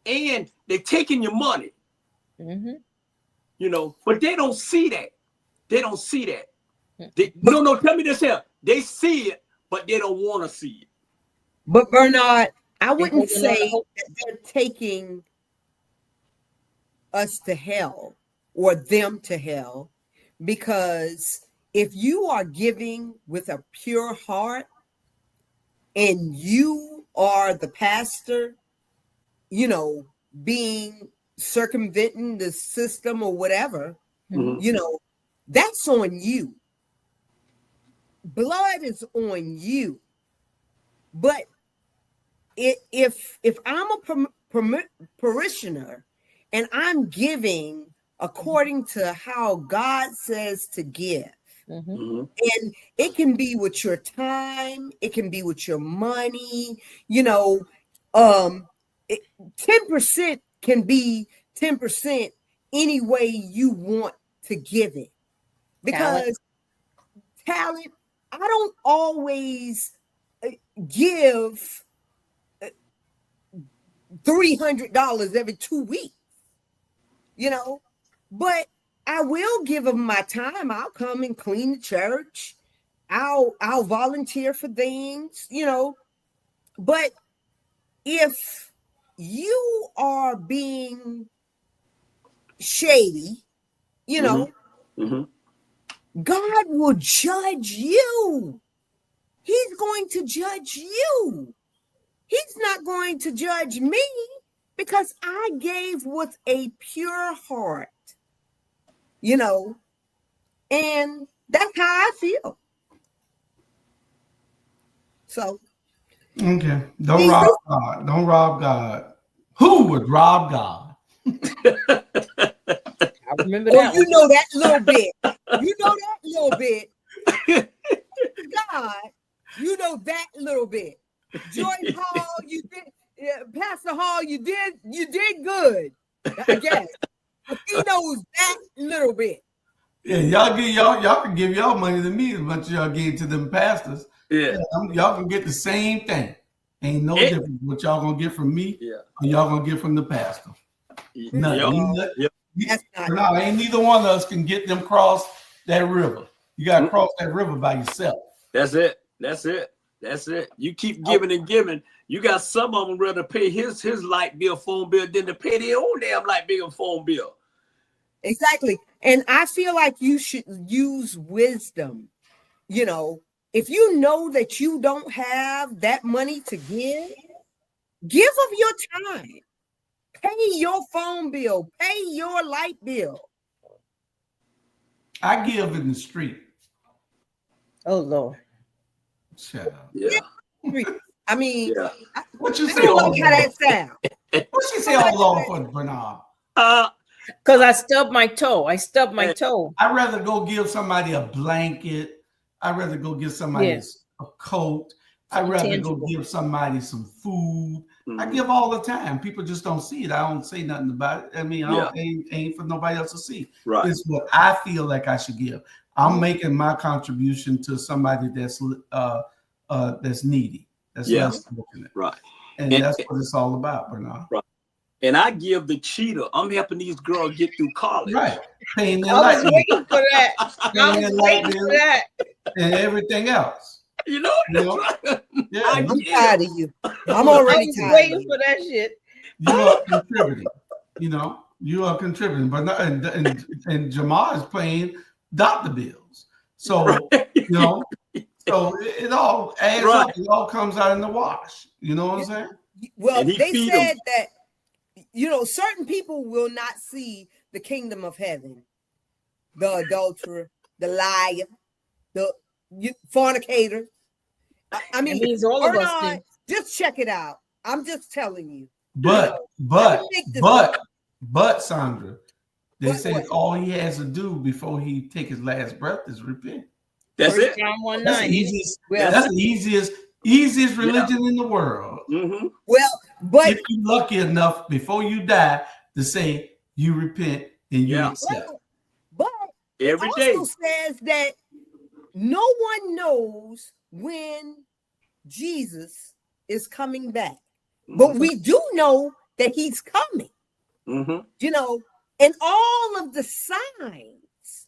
And they taking your money. Mm-hmm. You know, but they don't see that. They don't see that. No, tell me this here. They see it, but they don't want to see it. But Bernard, I wouldn't say that they're taking us to hell or them to hell, because if you are giving with a pure heart and you are the pastor, you know, being circumventing the system or whatever, you know, that's on you. Blood is on you. But if I'm a parishioner and I'm giving according to how God says to give, and it can be with your time, it can be with your money, you know, 10% can be 10% any way you want to give it. Because talent, I don't always give $300 every 2 weeks, you know, but I will give them my time. I'll come and clean the church. I'll volunteer for things, you know, but if you are being shady, you know, God will judge you. He's going to judge you. He's not going to judge me because I gave with a pure heart, you know, and that's how I feel. So. Okay. Don't rob God. Don't rob God. Who would rob God? remember Or that. you know that little bit. You know that little bit. God, you know that little bit. Joyce Hall, you did. Pastor Hall, you did good. I guess. But he knows that little bit. Yeah, y'all can give y'all money to me as much as y'all give to them pastors. Yeah. Y'all can get the same thing. Ain't no difference what y'all gonna get from me or y'all gonna get from the pastor. Nothing. Ain't neither one of us can get them cross that river. You gotta cross that river by yourself. That's it. You keep giving and giving. You got some of them rather pay his light bill, phone bill than to pay their own damn light bill and phone bill. Exactly. And I feel like you should use wisdom. You know, if you know that you don't have that money to give of your time. Pay your phone bill. Pay your light bill. I give in the street. Oh, Lord. Shut up. Yeah. I mean, what you I say? don't like how that sound. What you say all along for, Bernard? Because I stubbed my toe. I'd rather go give somebody a blanket. I'd rather go give somebody a coat. I'd rather go give somebody some food. I give all the time. People just don't see it. I don't say nothing about it. I mean, ain't for nobody else to see. Right. It's what I feel like I should give. I'm making my contribution to somebody that's needy. That's less fortunate. Right. And that's what it's all about, Bernard. Right. And I give the cheater. I'm helping these girls get through college. Right. Paying their I was light waiting for that. I was waiting for that. And everything else. You know? Right. Yeah. I'm tired of you. I'm already tired. Waiting for that shit. You are contributing. You are contributing. But and Jamal is paying doctor bills. So so it all adds up. It all comes out in the wash. You know what I'm saying? Well, they said that certain people will not see the kingdom of heaven. The adulterer, the liar, the fornicator. I mean, means all of us do. Just check it out. I'm just telling you. But Sandra, they said all he has to do before he take his last breath is repent. That's it. That's the easiest religion in the world. Mm-hmm. Well, but if you're lucky enough before you die to say you repent and you accept. But every it day also says that no one knows when Jesus is coming back, but we do know that he's coming. Mm-hmm. And all of the signs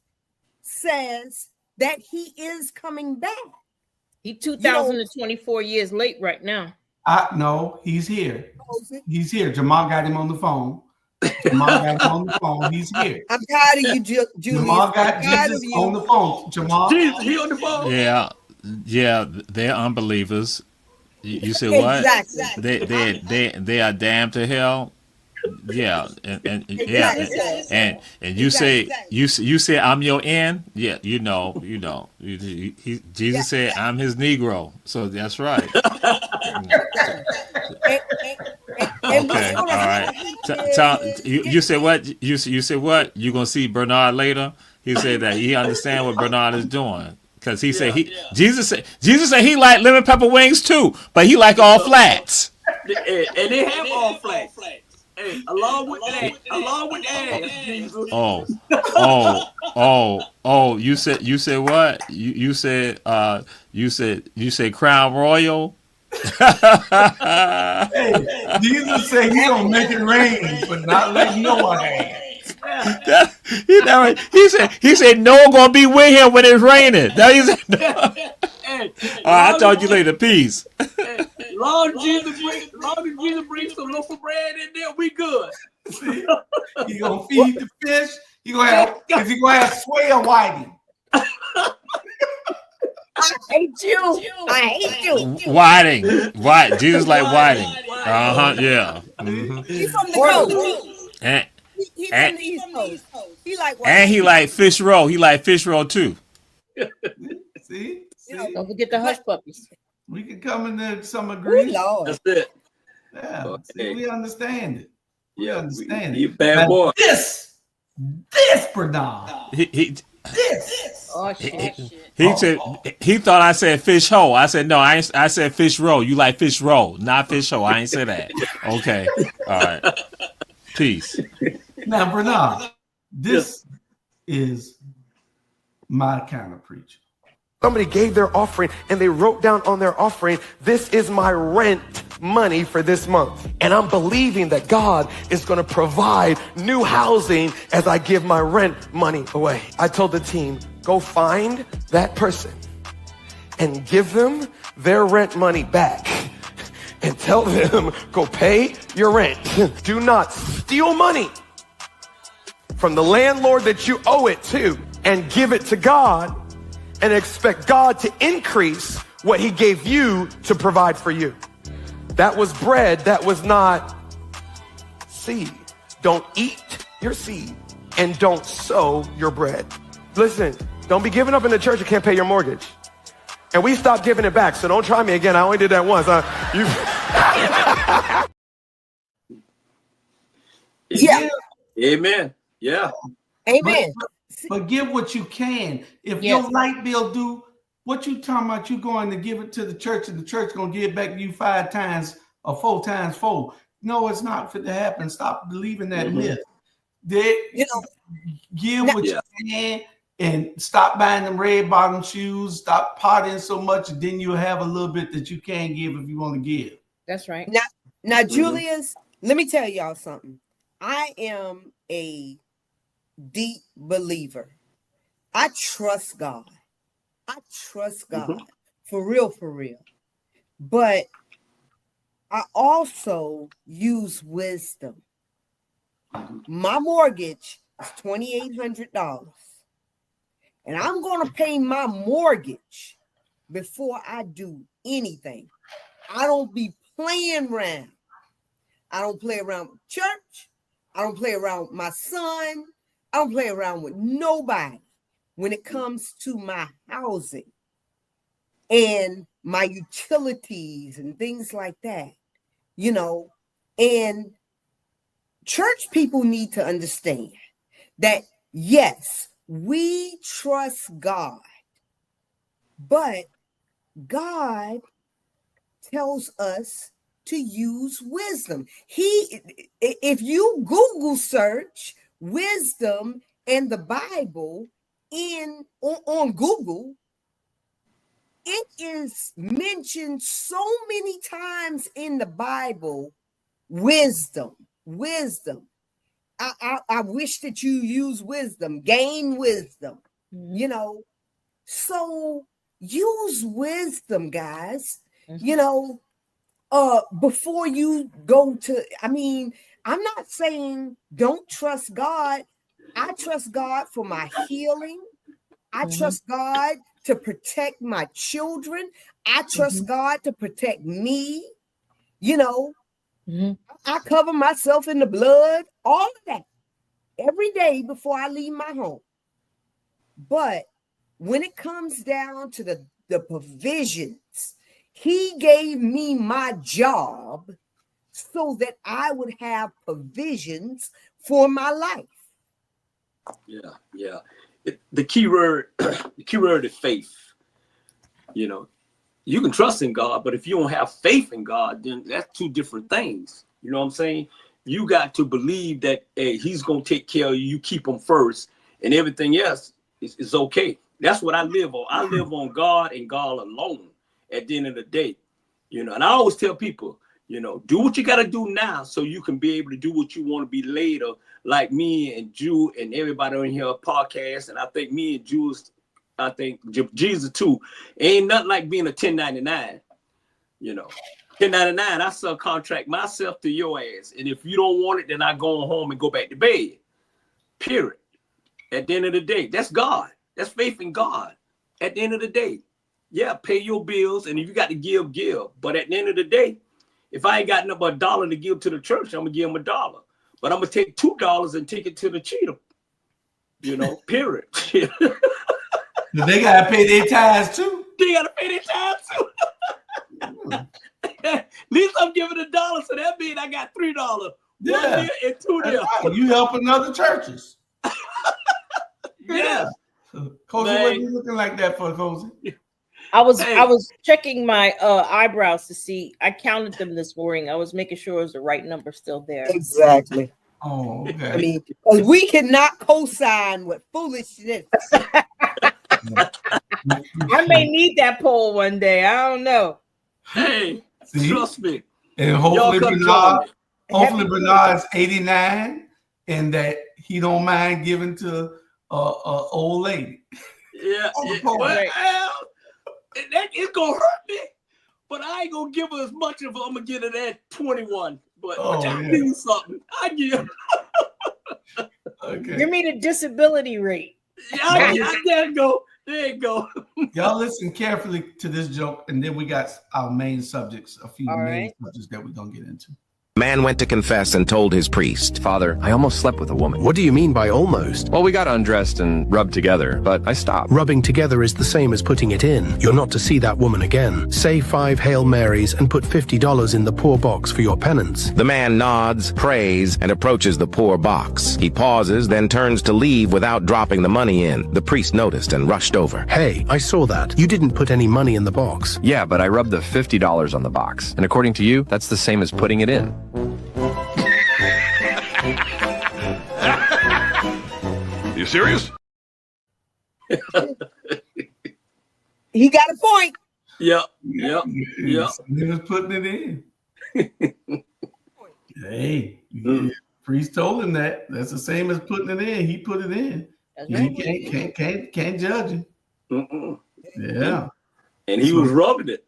says that he is coming back. He 2024 years late right now. No, he's here. He's here. Jamal got him on the phone. He's here. I'm tired of you, Julius. Jamal got Jesus on the phone. Jamal. Jesus, he on the phone. Yeah, they're unbelievers. You say what? Exactly. They are damned to hell. Yeah, and you say you say I'm your end. Yeah, Jesus said I'm his Negro, so that's right. Okay, all right. You say what? You say what? You gonna see Bernard later? He said that he understand what Bernard is doing. Because he said Jesus said he like lemon pepper wings too, but he like all flats. And they have all flats. Hey, along with that, Jesus. You said what? You said Crown Royal. Hey, Jesus said he gonna make it rain, but not let no one have. He said no gonna be with him when it's raining. That he said. No. Hey, all right, I'll talk to you later. Peace. Long as Jesus brings some loaf of bread in there, we good. See, he gonna feed the fish. He gonna have sway or whiting. I hate you. Whiting. Jesus like whiting. Yeah. Mm-hmm. He's from the coast. He's from the East Coast. He like whiting. And he like fish roll. He like fish roll too. See? Don't forget the hush puppies. We can come into some agreement. That's it. Yeah, see, we understand it. We understand it. You bad boy. This, Bernard. This. Oh shit. He said he thought I said fish hole. I said no. I said fish roll. You like fish roll, not fish hole. I ain't say that. Okay. All right. Peace. Now, Bernard, this is my kind of preacher. Somebody gave their offering and they wrote down on their offering, this is my rent money for this month. And I'm believing that God is going to provide new housing as I give my rent money away. I told the team, go find that person and give them their rent money back and tell them, go pay your rent. Do not steal money from the landlord that you owe it to and give it to God and expect God to increase what he gave you to provide for you. That was bread. That was not seed. Don't eat your seed and don't sow your bread. Listen, don't be giving up in the church. You can't pay your mortgage. And we stopped giving it back. So don't try me again. I only did that once. Yeah. Amen. Yeah. Amen. But give what you can. If your light bill due, what you talking about? You going to give it to the church and the church going to give back to you 5 times or 4 times 4. No, it's not fit to happen. Stop believing that myth. Give what you can and stop buying them red bottom shoes. Stop partying so much, and then you'll have a little bit that you can give if you want to give. That's right. Now, Julius, let me tell y'all something. I am a deep believer. I trust God. For real. But I also use wisdom. My mortgage is $2,800. And I'm going to pay my mortgage before I do anything. I don't be playing around. I don't play around with church. I don't play around with my son. I don't play around with nobody when it comes to my housing and my utilities and things like that, you know. And church people need to understand that, yes, we trust God, but God tells us to use wisdom. If you Google search wisdom and the Bible on Google, it is mentioned so many times in the Bible. Wisdom. I wish that you use wisdom, gain wisdom, you know. So use wisdom, guys. You know, before you go to, I'm not saying don't trust God. I trust God for my healing. I trust God to protect my children. I trust God to protect me. You know, I cover myself in the blood, all of that, every day before I leave my home. But when it comes down to the provisions, he gave me my job so that I would have provisions for my life. Yeah. The key word is faith. You know, you can trust in God, but if you don't have faith in God, then that's 2 different things. You know what I'm saying? You got to believe that he's going to take care of you. You keep him first, and everything else is okay. That's what I live on. I live on God and God alone at the end of the day. You know, and I always tell people, you know, do what you got to do now so you can be able to do what you want to be later, like me and Jew and everybody on here podcast. And I think me and Jews, I think Jesus too, ain't nothing like being a 1099. You know, 1099, I subcontract myself to your ass. And if you don't want it, then I go home and go back to bed. Period. At the end of the day, that's God. That's faith in God. At the end of the day, yeah, pay your bills. And if you got to give. But at the end of the day, if I ain't got nothing but $1 to give to the church, I'm going to give them $1. But I'm going to take $2 and take it to the cheetah. You know, period. They got to pay their tithes too. They got to pay their tithes too. At least I'm giving $1, so that means I got $3. Yeah. $1 and $2. Right. You helping other churches. Yes. Cozy, what are you looking like that for, Cozy? I was checking my eyebrows to see. I counted them this morning. I was making sure it was the right number still there. Exactly. Oh, okay. I mean, because we cannot co-sign with foolishness. I may need that poll one day. I don't know. Hey, trust me. And hopefully Bernard's 89 and that he don't mind giving to a old lady. Yeah. Well, it's gonna hurt me, but I ain't gonna give her as much if I'm gonna get it at 21. But I do something. I give. Okay. Give me the disability rate. Yeah, there you go. There you go. Y'all listen carefully to this joke, and then we got our main subjects, a few main subjects that we're gonna get into. Man went to confess and told his priest, "Father, I almost slept with a woman." What do you mean by almost? Well, we got undressed and rubbed together, but I stopped. Rubbing together is the same as putting it in. You're not to see that woman again. Say 5 Hail Marys and put $50 in the poor box for your penance. The man nods, prays, and approaches the poor box. He pauses, then turns to leave without dropping the money in. The priest noticed and rushed over. Hey, I saw that. You didn't put any money in the box. Yeah, but I rubbed the $50 on the box. And according to you, that's the same as putting it in. You serious? He got a point. Yep. He was putting it in. Hey, priest told him that. That's the same as putting it in. He put it in. He can't judge him. Yeah. And he was rubbing it.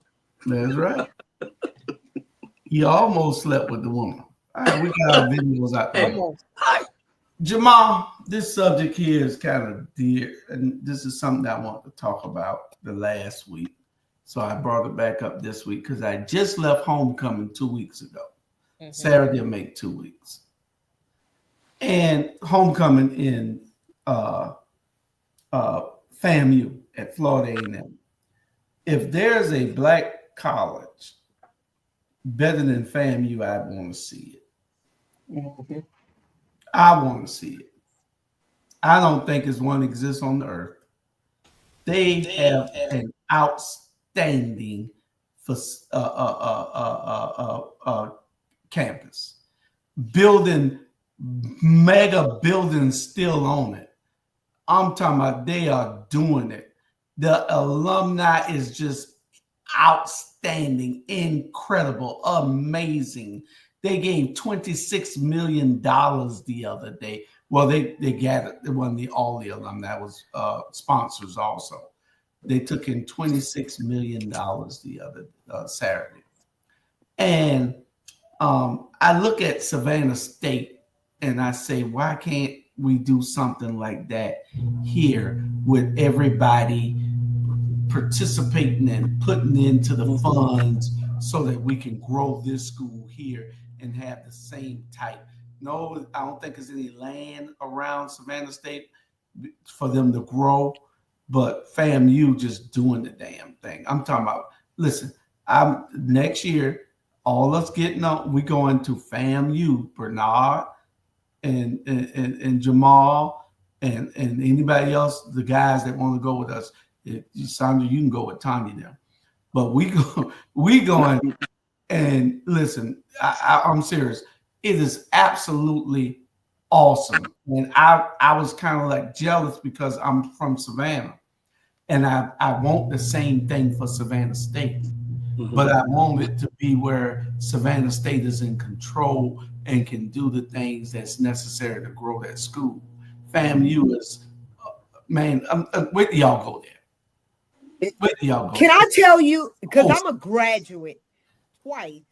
That's right. He almost slept with the woman. All right, we got our videos out there. Jamal, this subject here is kind of dear, and this is something I want to talk about the last week. So I brought it back up this week because I just left homecoming 2 weeks ago. Saturday will make 2 weeks. And homecoming in FAMU at Florida A&M. If there's a black college better than FAMU, I want to see it. I want to see it. I don't think it's one exists on the earth. They have an outstanding campus. Building, mega buildings still on it. I'm talking about they are doing it. The alumni is just outstanding, incredible, amazing. They gave $26 million the other day. Well, they gathered, it wasn't all the alumni, that was sponsors also. They took in $26 million the other Saturday. And I look at Savannah State and I say, why can't we do something like that here with everybody participating and putting into the funds so that we can grow this school here and have the same type. No, I don't think there's any land around Savannah State for them to grow, but FAMU just doing the damn thing. I'm talking about, listen, next year, all us getting on, we going to FAMU, Bernard and Jamal and anybody else, the guys that want to go with us. Sandra, you can go with Tanya there. But we going and listen, I'm serious. It is absolutely awesome. And I was kind of like jealous because I'm from Savannah and I want the same thing for Savannah State. But I want it to be where Savannah State is in control and can do the things that's necessary to grow that school. FAMU is, man, where do y'all go there? Where do y'all go? Can I tell you, because I'm a graduate twice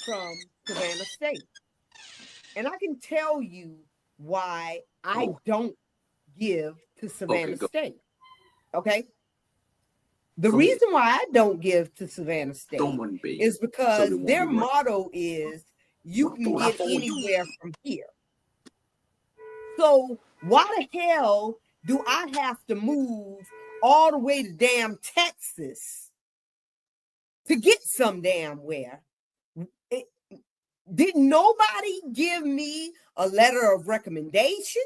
from Savannah State. And I can tell you why I don't give to Savannah State. Okay? The reason why I don't give to Savannah State is because their motto is you can get anywhere from here. So why the hell do I have to move all the way to damn Texas to get some damn where? Did nobody give me a letter of recommendation?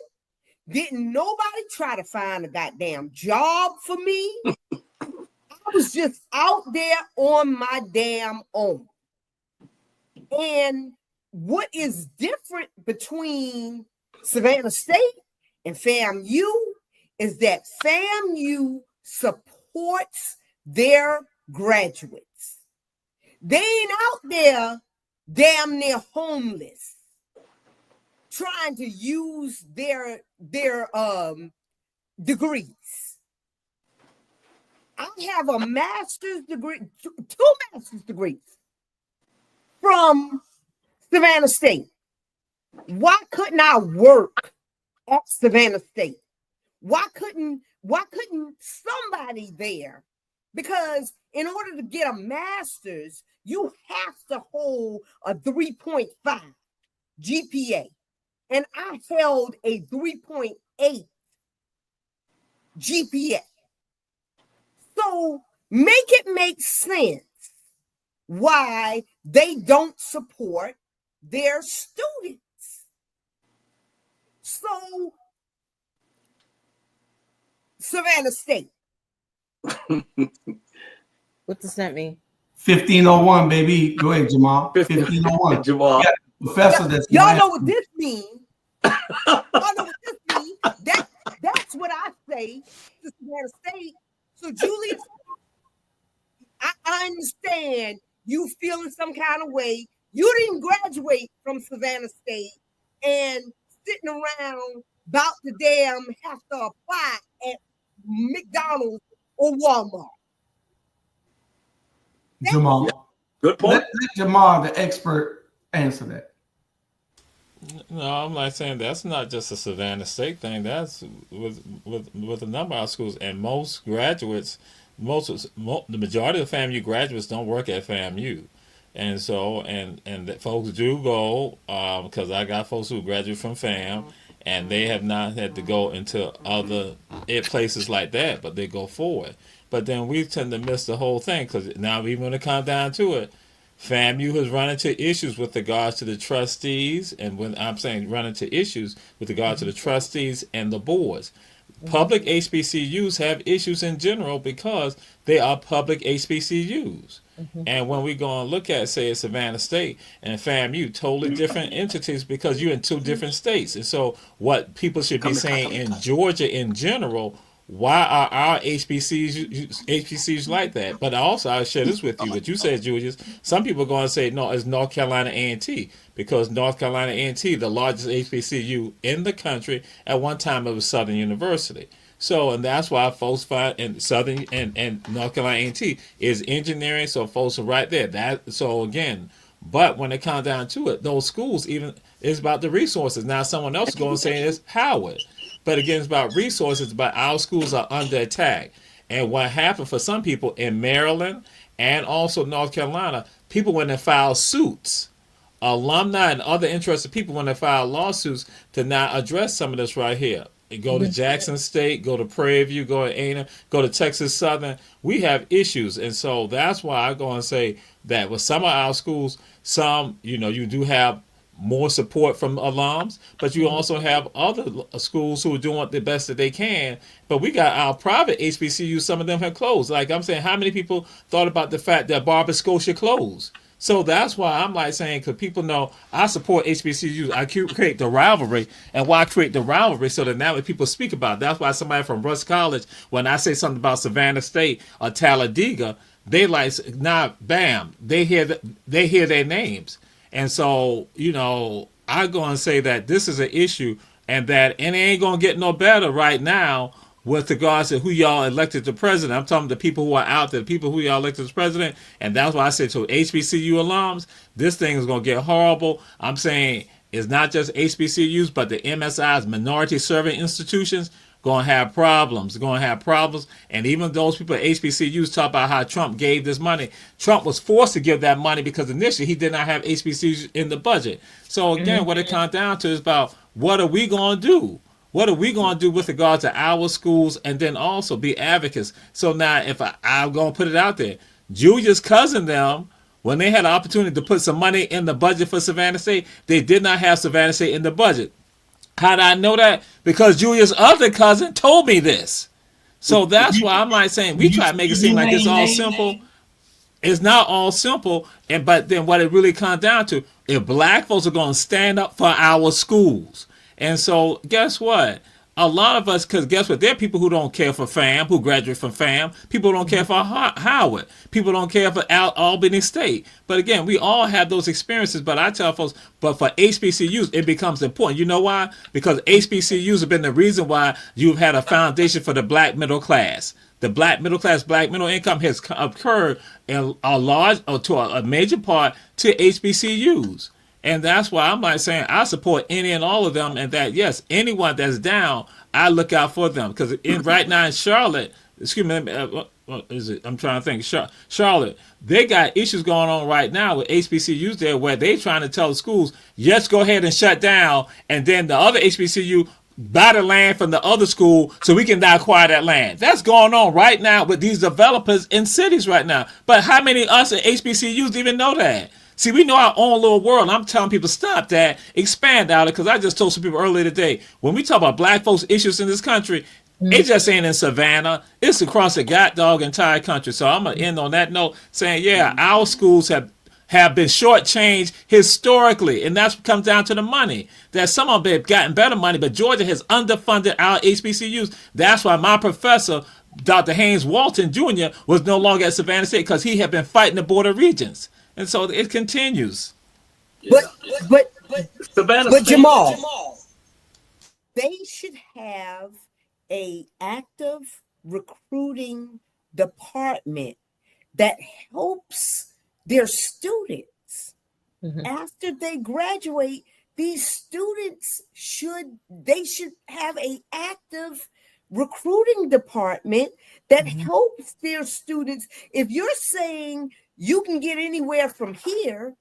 Didn't nobody try to find a goddamn job for me. I was just out there on my damn own. And what is different between Savannah State and FAMU is that FAMU supports their graduates. They ain't out there damn near homeless, trying to use their degrees. I have a master's degree, two master's degrees from Savannah State. Why couldn't I work at Savannah State? Why couldn't somebody there? Because in order to get a master's, you have to hold a 3.5 GPA. And I held a 3.8 GPA. So make it make sense why they don't support their students. So Savannah State. What does that mean? 1501, baby. Go ahead, Jamal. 1501. Jamal. Professor, that's y'all know what this means. Y'all know what this means. That's what I say to Savannah State. So, Julius, I understand you feeling some kind of way. You didn't graduate from Savannah State and sitting around about to damn have to apply at McDonald's or Walmart. Jamal. Yeah. Good point. Let Jamal, the expert, answer that. No, I'm not saying that's not just a Savannah State thing. That's with a number of schools, and most graduates, the majority of FAMU graduates don't work at FAMU, and so and that folks do go because I got folks who graduate from FAM, and they have not had to go into other places like that, but they go forward. But then we tend to miss the whole thing because now even when it comes down to it, FAMU has run into issues with regards to the trustees, and when I'm saying run into issues with regards to the trustees and the boards. Public HBCUs have issues in general because they are public HBCUs. And when we go and look at, say, Savannah State and FAMU, totally different entities because you're in two different states. And so what people should be saying in Georgia in general, why are our HBCUs like that? But also, I'll share this with you. What you said, Julius, some people are going to say, no, it's North Carolina A&T because North Carolina A&T, the largest HBCU in the country, at one time it was Southern University. So, and that's why folks find in Southern and North Carolina A&T is engineering, so folks are right there. So again, but when it comes down to it, those schools even is about the resources. Now someone else is going to say it's Howard. But again, it's about resources, but our schools are under attack. And what happened for some people in Maryland and also North Carolina, people when they file suits, alumni and other interested people when they file lawsuits to not address some of this right here. Go to Jackson State, go to Prairie View, go to A&M, go to Texas Southern. We have issues. And so that's why I go and say that with some of our schools, some, you do have more support from alums, but you also have other schools who are doing the best that they can. But we got our private HBCUs, some of them have closed. Like I'm saying, how many people thought about the fact that Barber Scotia closed? So that's why I'm like saying, because people know I support HBCUs. I create the rivalry. And why create the rivalry? So that now when people speak about it, that's why somebody from Rush College, when I say something about Savannah State or Talladega, they like, bam, they hear their names. And so, I go and say that this is an issue and it ain't going to get no better right now with regards to who y'all elected to president. I'm talking to the people who are out there, the people who y'all elected as president. And that's why I say to HBCU alums, this thing is going to get horrible. I'm saying it's not just HBCUs, but the MSIs, minority serving institutions, going to have problems. And even those people at HBCUs talk about how Trump gave this money. Trump was forced to give that money because initially he did not have HBCUs in the budget. So again, what it comes down to is about what are we going to do? What are we going to do with regard to our schools and then also be advocates? So now if I'm going to put it out there, Julia's cousin them, when they had the opportunity to put some money in the budget for Savannah State, they did not have Savannah State in the budget. How did I know that? Because Julia's other cousin told me this. So that's why I'm like saying we try to make it seem like it's all simple. It's not all simple, but then what it really comes down to, if black folks are going to stand up for our schools, and so guess what? A lot of us, because guess what? There are people who don't care for FAM, who graduate from FAM. People don't care for Howard. People don't care for Albany State. But again, we all have those experiences. But I tell folks, but for HBCUs, it becomes important. You know why? Because HBCUs have been the reason why you've had a foundation for the black middle class. The black middle class, black middle income has occurred in a large, or to a major part, to HBCUs. And that's why I'm like saying I support any and all of them, and that yes, anyone that's down, I look out for them. Because right now in Charlotte, excuse me, what is it? I'm trying to think. Charlotte, they got issues going on right now with HBCUs there, where they trying to tell the schools, yes, go ahead and shut down, and then the other HBCU buy the land from the other school so we can not acquire that land. That's going on right now with these developers in cities right now. But how many of us at HBCUs even know that? See, we know our own little world. I'm telling people, stop that, expand out it, because I just told some people earlier today, when we talk about black folks' issues in this country, it just ain't in Savannah. It's across the entire country. So I'm going to end on that note saying, yeah, our schools have been shortchanged historically, and that comes down to the money. That some of them have gotten better money, but Georgia has underfunded our HBCUs. That's why my professor, Dr. Haynes Walton Jr., was no longer at Savannah State, because he had been fighting the Board of Regents. And so it continues. But Savannah State, Jamal, they should have a active recruiting department that helps their students after they graduate. These students should have a active recruiting department that helps their students. If you're saying you can get anywhere from here,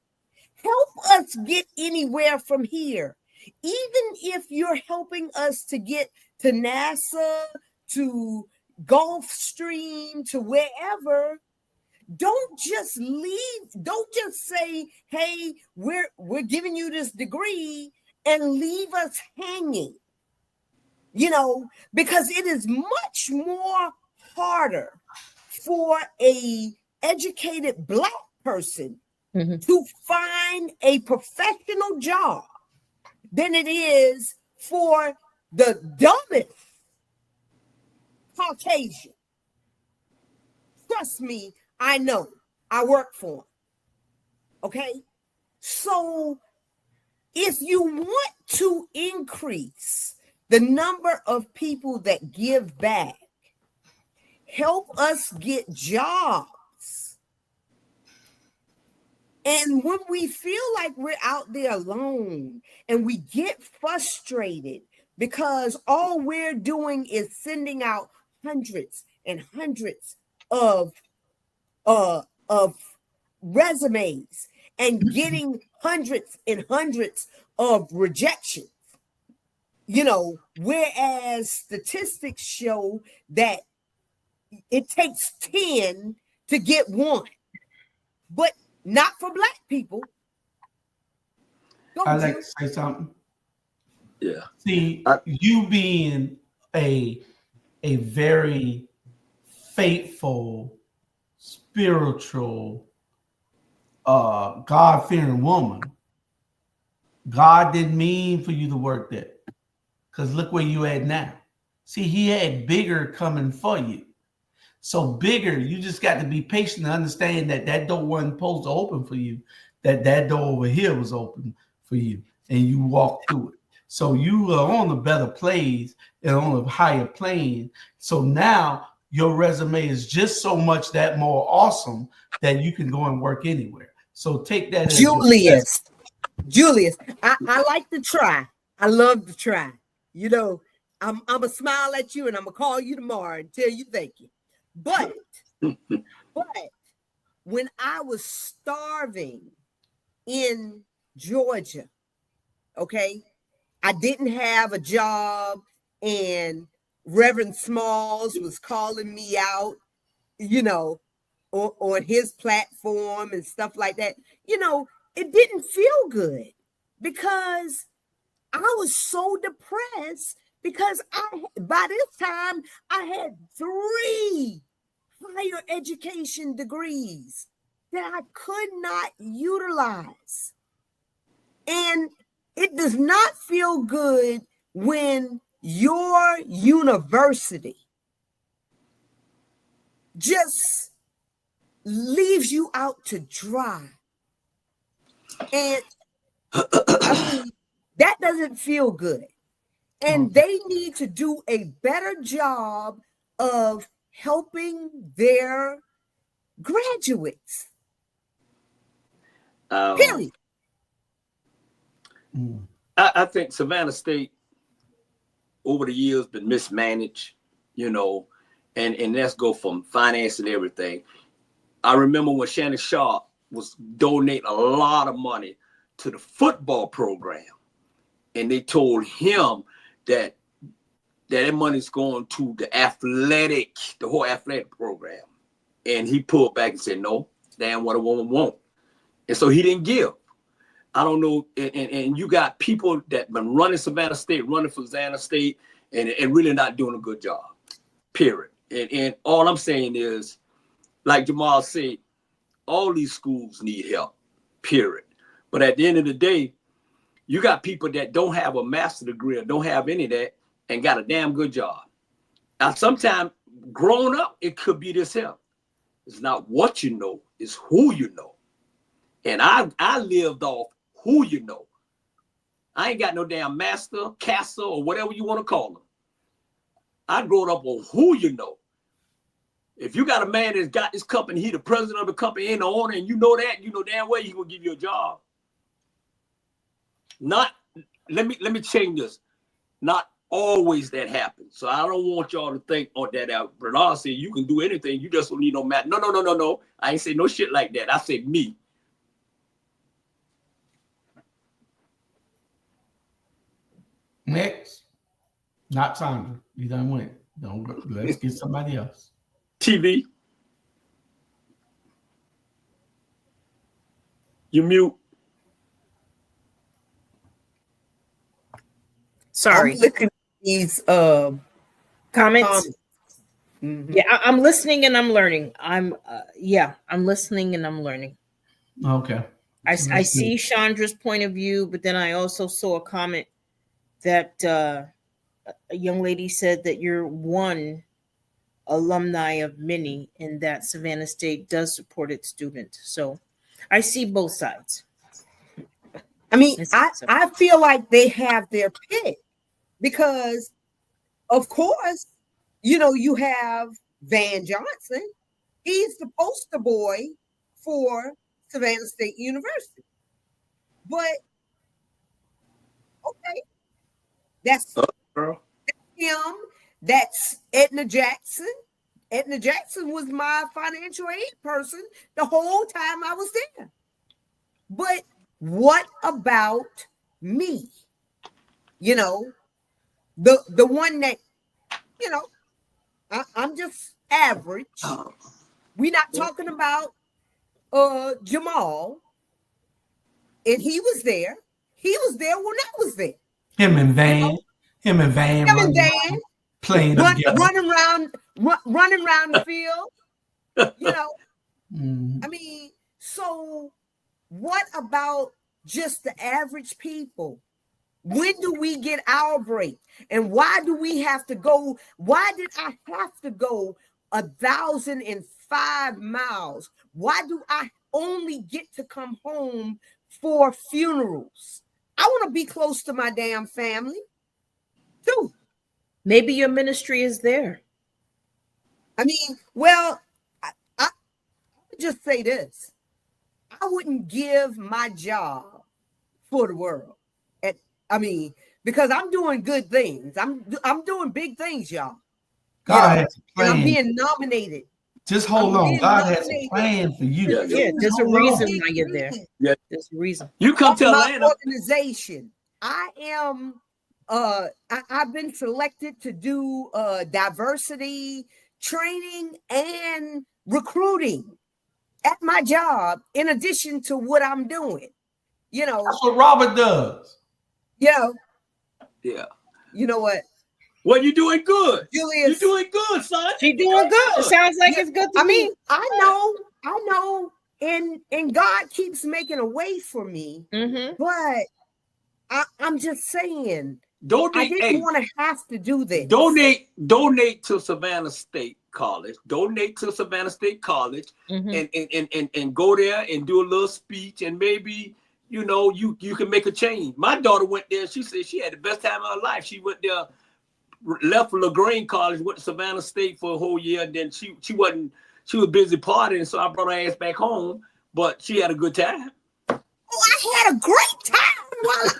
help us get anywhere from here. Even if you're helping us to get to NASA, to Gulfstream, to wherever, don't just leave. Don't just say, hey, we're giving you this degree and leave us hanging. You know, because it is much more harder for a educated black person to find a professional job than it is for the dumbest Caucasian. Trust me, I know. I work for them. Okay? So if you want to increase the number of people that give back, help us get jobs. And when we feel like we're out there alone and we get frustrated because all we're doing is sending out hundreds and hundreds of resumes and getting hundreds and hundreds of rejections, you know, whereas statistics show that it takes 10 to get one, but not for black people. I'd like to say something. Yeah. See, you being a very faithful, spiritual, God-fearing woman, God didn't mean for you to work there. Because look where you at now. See, he had bigger coming for you. So bigger, you just got to be patient and understand that that door wasn't supposed to open for you, that door over here was open for you, and you walked through it. So you are on a better place and on a higher plane. So now your resume is just so much that more awesome that you can go and work anywhere. So take that. Julius, I like to try. I love to try. You know, I'm gonna smile at you and I'm gonna call you tomorrow and tell you thank you. But when I was starving in Georgia, okay, I didn't have a job and Reverend Smalls was calling me out, you know, on his platform and stuff like that. You know, it didn't feel good because I was so depressed because by this time I had 3 higher education degrees that I could not utilize. And it does not feel good when your university just leaves you out to dry. And I mean, that doesn't feel good. And they need to do a better job of helping their graduates. Period. I think Savannah State over the years been mismanaged, you know, and let's go from finance and everything. I remember when Shannon Sharp was donating a lot of money to the football program, and they told him that money's going to the whole athletic program. And he pulled back and said, no, damn what a woman won't. And so he didn't give. I don't know. And you got people that been running Savannah State, running for Savannah State, and really not doing a good job, period. And all I'm saying is, like Jamal said, all these schools need help, period. But at the end of the day, you got people that don't have a master's degree or don't have any of that and got a damn good job. Now, sometimes growing up, it could be this help. It's not what you know, it's who you know. And I lived off who you know. I ain't got no damn master, castle, or whatever you want to call them. I grew up on who you know. If you got a man that's got this company, he the president of the company, ain't the owner, and you know that, you know damn well he gonna give you a job. Not, let me change this. Not always that happens. So I don't want y'all to think that Bernard said you can do anything, you just don't need no math. No. I ain't say no shit like that. I said me. Next. Not Sandra. You done went. Don't go. Let's get somebody else. TV. You mute. Sorry. I'm looking at these comments. Mm-hmm. Yeah, I'm listening and I'm learning. I'm listening and I'm learning. Okay. I see Chandra's point of view, but then I also saw a comment that a young lady said that you're one alumni of many, and that Savannah State does support its students. So I see both sides. I mean, I feel like they have their pick because, of course, you know, you have Van Johnson. He's the poster boy for Savannah State University. But, okay, that's him. That's Edna Jackson. Edna Jackson was my financial aid person the whole time I was there. But what about me? You know, the one that, you know, I'm just average. We're not talking about Jamal. And he was there. He was there when I was there. Him and Van playing running around the field. You know, I mean, so what about just the average people? When do we get our break? And why do we have to go? Why did I have to go 1,005 miles? Why do I only get to come home for funerals? I want to be close to my damn family too. Maybe your ministry is there. I mean, well, I just say this. I wouldn't give my job for the world. Because I'm doing good things. I'm doing big things, y'all. God has a plan. And I'm being nominated. Just hold on. God has a plan for you. Yeah, there's a reason why you're there. Yeah, there's a reason. You come to Atlanta. Organization. I am. I've been selected to do diversity training and recruiting at my job. In addition to what I'm doing, you know, that's what Robert does. You know, Yeah. You know what? Well, you're doing good. Julius, you're doing good, son. She doing good. Sounds like it's good to me. I know, and God keeps making a way for me. But I'm just saying, I didn't want to have to do this. Donate to Savannah State College. Donate to Savannah State College, and go there and do a little speech, and maybe you can make a change. My daughter went there. She said she had the best time of her life. She went there, left LaGrange College, went to Savannah State for a whole year, and then she was busy partying, so I brought her ass back home. But she had a good time. Oh, I had a great time.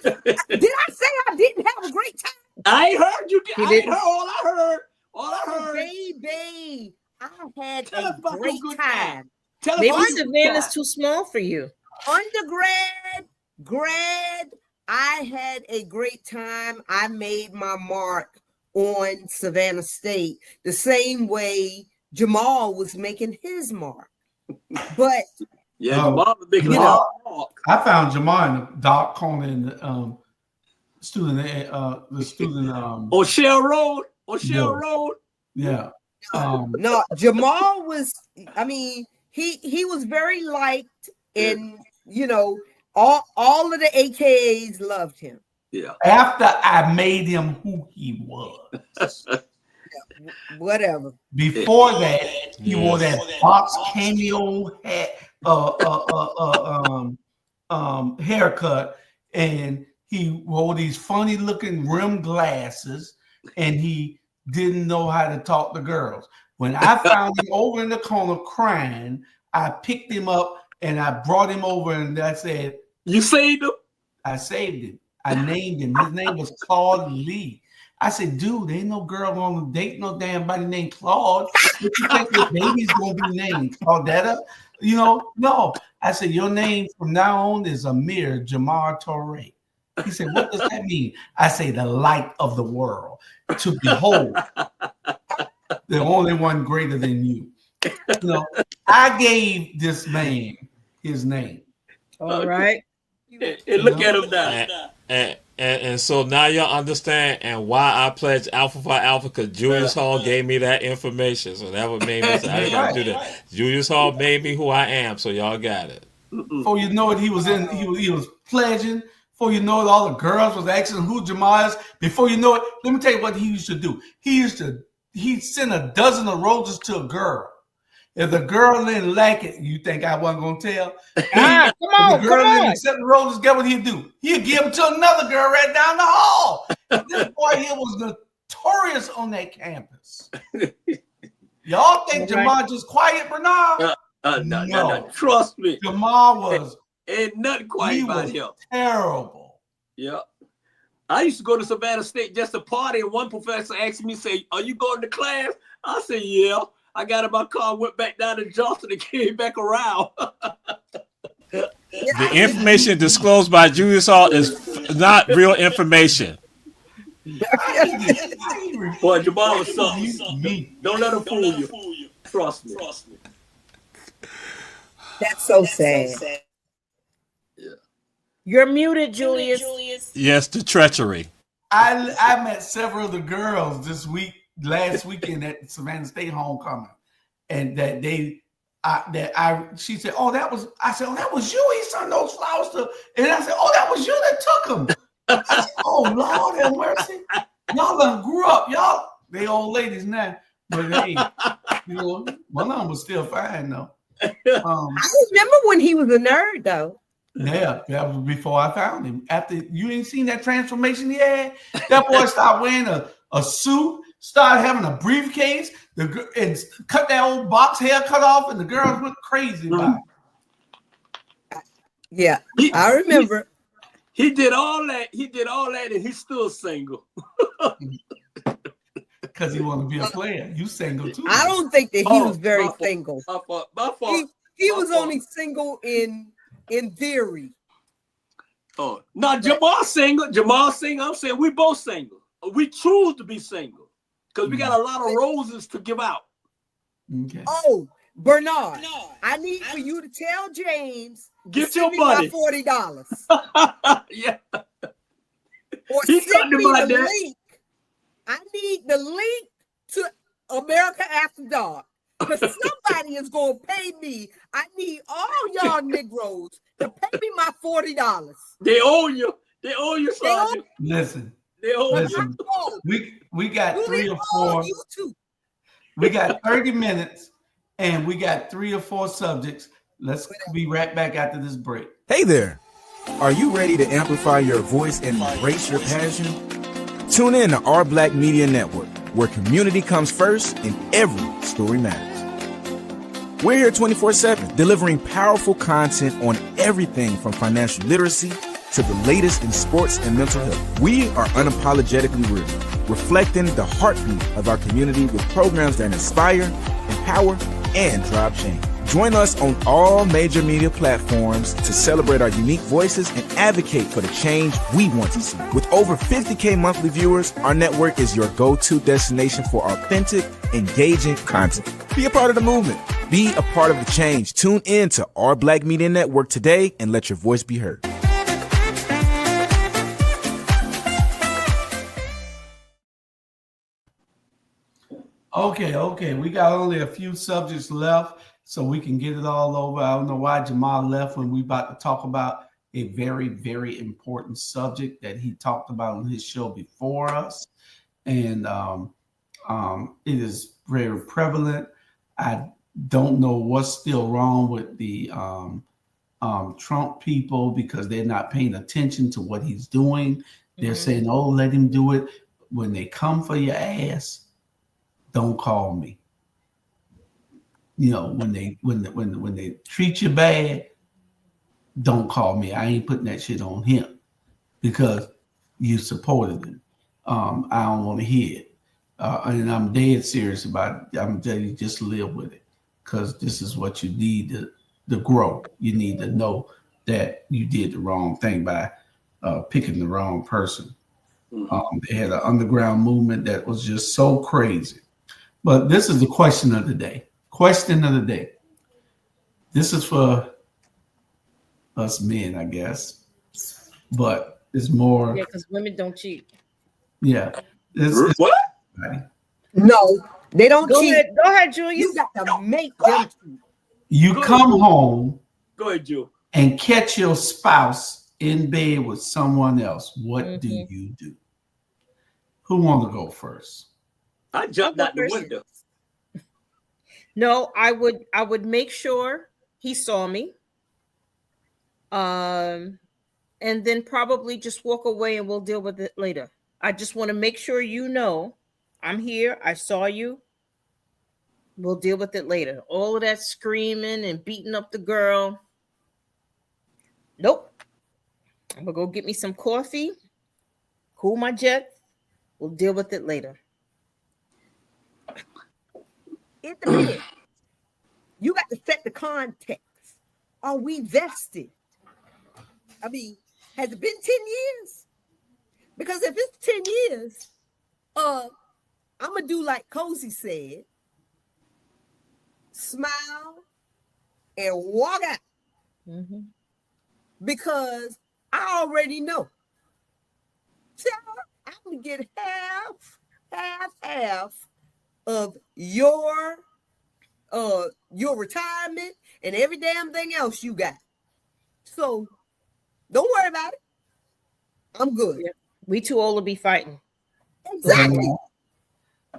Did I say I didn't have a great time? I heard you. I ain't heard all I heard. All I heard. Baby, I had a great time. Maybe Savannah's too small for you. Undergrad, grad, I had a great time. I made my mark on Savannah State the same way Jamal was making his mark. But Jamal was making his mark. I found Jamal in the dark corner in the student on Shell Road. Road. Yeah. No, Jamal was, I mean, he was very liked, and all of the AKAs loved him. Yeah. After I made him who he was. Whatever. Before that, he wore that box cameo hat, haircut, and he wore these funny looking rim glasses, and he didn't know how to talk to girls. When I found him over in the corner crying, I picked him up and I brought him over, and I said, "You saved him?" I saved him. I named him. His name was Claude Lee. I said, dude, ain't no girl gonna date no damn body named Claude. What you think your baby's gonna be named? Claudetta? No. I said, your name from now on is Amir Jamar Torre. He said, what does that mean? I say, the light of the world. To behold, the only one greater than you. I gave this man his name. All right. And look at him now. And so now y'all understand and why I pledge Alpha Phi Alpha, because Julius Hall gave me that information. So that what made me say I gotta do that. Julius Hall made me who I am, so y'all got it. Before you know it, he was pledging. Before you know it, all the girls was asking who Jamal is. Before you know it, let me tell you what he used to do. He'd send a dozen of roses to a girl. If the girl didn't like it, you think I wasn't gonna tell? Come on, the girl didn't accept the roses, guess what he'd do? He'd give them to another girl right down the hall. This boy here was notorious on that campus. Y'all think Jamal just quiet, Bernard? No. Trust me. Jamal was ain't nothing quiet about him. Terrible. Yeah. I used to go to Savannah State just to party, and one professor asked me, say, "Are you going to class?" I said, "Yeah." I got in my car, went back down to Johnson, and came back around. The information disclosed by Julius Hall is not real information. Boy, Jamal was something. Don't let him fool you. Trust me. That's so sad. Yeah. You're muted, Julius. Yes, the treachery. I met several of the girls last weekend at Savannah State homecoming, and she said, I said, that was you. He sent those flowers to, and I said, that was you that took them. I said, oh Lord have mercy, y'all done grew up, they old ladies now, but hey, one of them was still fine though. I remember when he was a nerd though. Yeah, that was before I found him. After you ain't seen that transformation he had, that boy started wearing a suit. Started having a briefcase, and cut that old box hair cut off, and the girls went crazy about it. Yeah, I remember. He did all that. And he's still single. Because he want to be a player. You single too. I don't think that he was very single. My fault. He was only single in theory. Oh, no, Jamal single. I'm saying we both single. We choose to be single. Because we got a lot of roses to give out. Okay. Oh, Bernard, I need for you to tell James get your money. $40. Yeah. Or He send talked me about the that. link. I need the link to America After Dark. Because somebody is going to pay me. I need all y'all Negroes to pay me my $40. They owe you. They owe you, They owe Sergeant. Listen, They owe listen. you. We got you. 3 or 4. You too. We got 30 minutes, and we got 3 or 4 subjects. Let's be right back after this break. Hey there. Are you ready to amplify your voice and embrace your passion? Tune in to Our Black Media Network, where community comes first and every story matters. We're here 24/7, delivering powerful content on everything from financial literacy to the latest in sports and mental health. We are unapologetically real, reflecting the heartbeat of our community with programs that inspire, empower, and drive change. Join us on all major media platforms to celebrate our unique voices and advocate for the change we want to see. With over 50K monthly viewers, our network is your go-to destination for authentic, engaging content. Be a part of the movement. Be a part of the change. Tune in to Our Black Media Network today and let your voice be heard. Okay. We got only a few subjects left, so we can get it all over. I don't know why Jamal left when we about to talk about a very, very important subject that he talked about on his show before us. And it is very prevalent. I don't know what's still wrong with the Trump people because they're not paying attention to what he's doing. They're saying, oh, let him do it. When they come for your ass, don't call me. You know, when they treat you bad, don't call me. I ain't putting that shit on him because you supported him. I don't want to hear it. And I'm dead serious about it. I'm telling you, just live with it because this is what you need to grow. You need to know that you did the wrong thing by picking the wrong person. They had an underground movement that was just so crazy. But this is the question of the day. Question of the day. This is for us men, I guess. But it's more. Yeah, because women don't cheat. Yeah. What? No, they don't cheat. Go ahead, Julia. You got to make them cheat. You come home. Go ahead, Julia. And catch your spouse in bed with someone else. What do you do? Who want to go first? I jumped out the window. No, I would make sure he saw me. And then probably just walk away and we'll deal with it later. I just want to make sure you know I'm here. I saw you. We'll deal with it later. All of that screaming and beating up the girl. Nope. I'm going to go get me some coffee. Cool my jets. We'll deal with it later. It depends. You got to set the context. Are we vested? I mean, has it been 10 years? Because if it's 10 years, I'm going to do like Cozy said. Smile and walk out. Because I already know. See, I'm going to get half of your retirement and every damn thing else you got. So don't worry about it. I'm good. Yeah. We too old to be fighting. Exactly.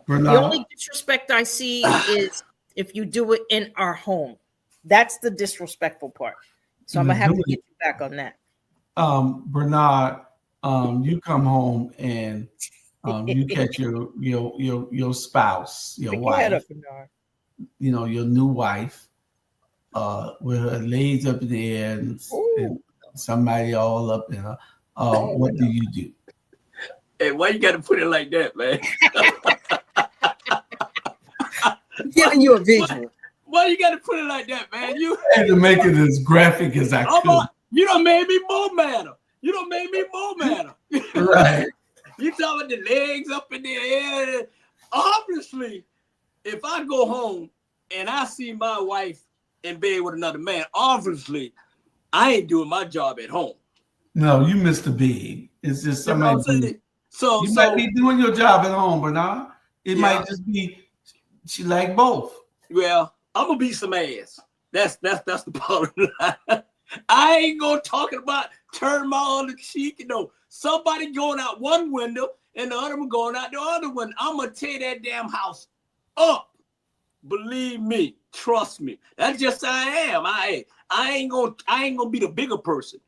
The only disrespect I see is if you do it in our home. That's the disrespectful part. So I'm gonna have to get you back on that. Bernard, you come home and you catch your spouse, your wife, Up, Bernard. you know, your new wife, with her legs up in the air and somebody all up in her. What do you do? Hey, why you got to put it like that, man? Giving you a visual. Why you got to put it like that, man? You had to make it as graphic as I could. You done made me more madder. Right. You talking about the legs up in the air. Obviously, if I go home and I see my wife in bed with another man, obviously, I ain't doing my job at home. No, you missed the big. It's just You know what somebody. I'm saying? So You might be doing your job at home, but nah, it Yeah. might just be she like both. Well, I'm gonna beat some ass. That's the bottom line. I ain't gonna talk about turn my other cheek. You know, somebody going out one window and the other one going out the other one. I'm gonna tear that damn house up. Believe me, trust me. That's just how I am. I ain't gonna be the bigger person.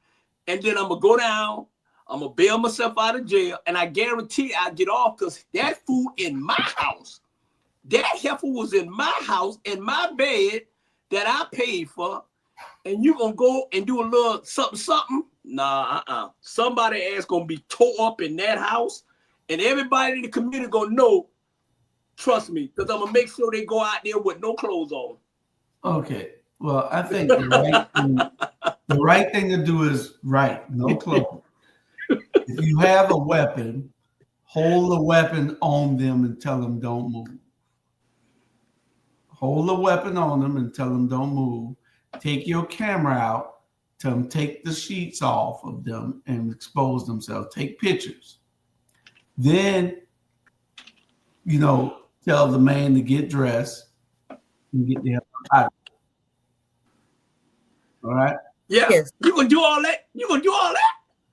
And then I'm gonna go down. I'm gonna bail myself out of jail, and I guarantee I get off because that food in my house, that heifer was in my house, in my bed that I paid for, and you gonna go and do a little something? Nah, Somebody ass gonna be tore up in that house, and everybody in the community gonna know. Trust me, because I'm gonna make sure they go out there with no clothes on. Okay. Well, I think the right thing to do is no clothes. If you have a weapon, hold the weapon on them and tell them don't move. Hold the weapon on them and tell them don't move. Take your camera out, tell them take the sheets off of them and expose themselves. Take pictures. Then, tell the man to get dressed and get the hell out of it. All right? Yeah. Yes. You gonna do all that?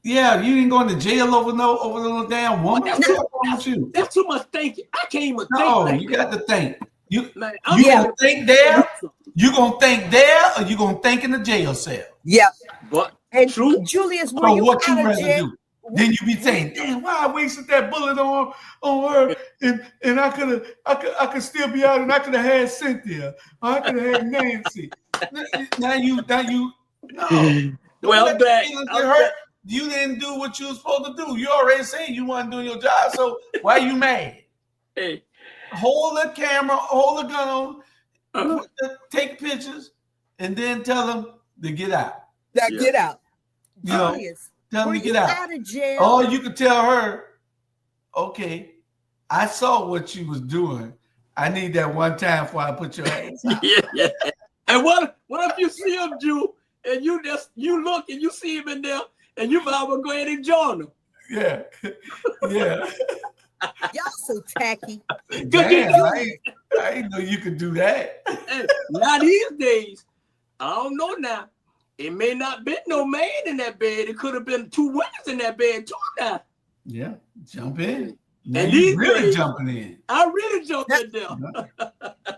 Yeah, you ain't going to jail over no damn woman. That's too much thinking. I can't even think. No, you got to think. You I'm gonna think there? You gonna think there, or you gonna think in the jail cell? Yeah. But and true. Julius, So what you rather do? Then you be saying, "Damn, why I wasted that bullet on her, and I could still be out, and I could have had Cynthia, or I could have had Nancy." Now you no. Well, I'm glad. Hurt. You didn't do what you were supposed to do. You already said you weren't doing your job, so why are you mad? Hey, hold the camera, hold the gun on, take pictures, and then tell them to get out. Get out. Tell them to get out. Of jail? Or you could tell her, okay, I saw what you was doing. I need that one time before I put your hands out. Yeah. And what if you see him, Jew, and you look and you see him in there, and you might well go ahead and join him. Yeah. Y'all so tacky. Damn, I didn't know you could do that. Now these days, I don't know now. It may not been no man in that bed. It could have been two women in that bed too now. Yeah, jump in. Now And you these really days, I really jumped in there.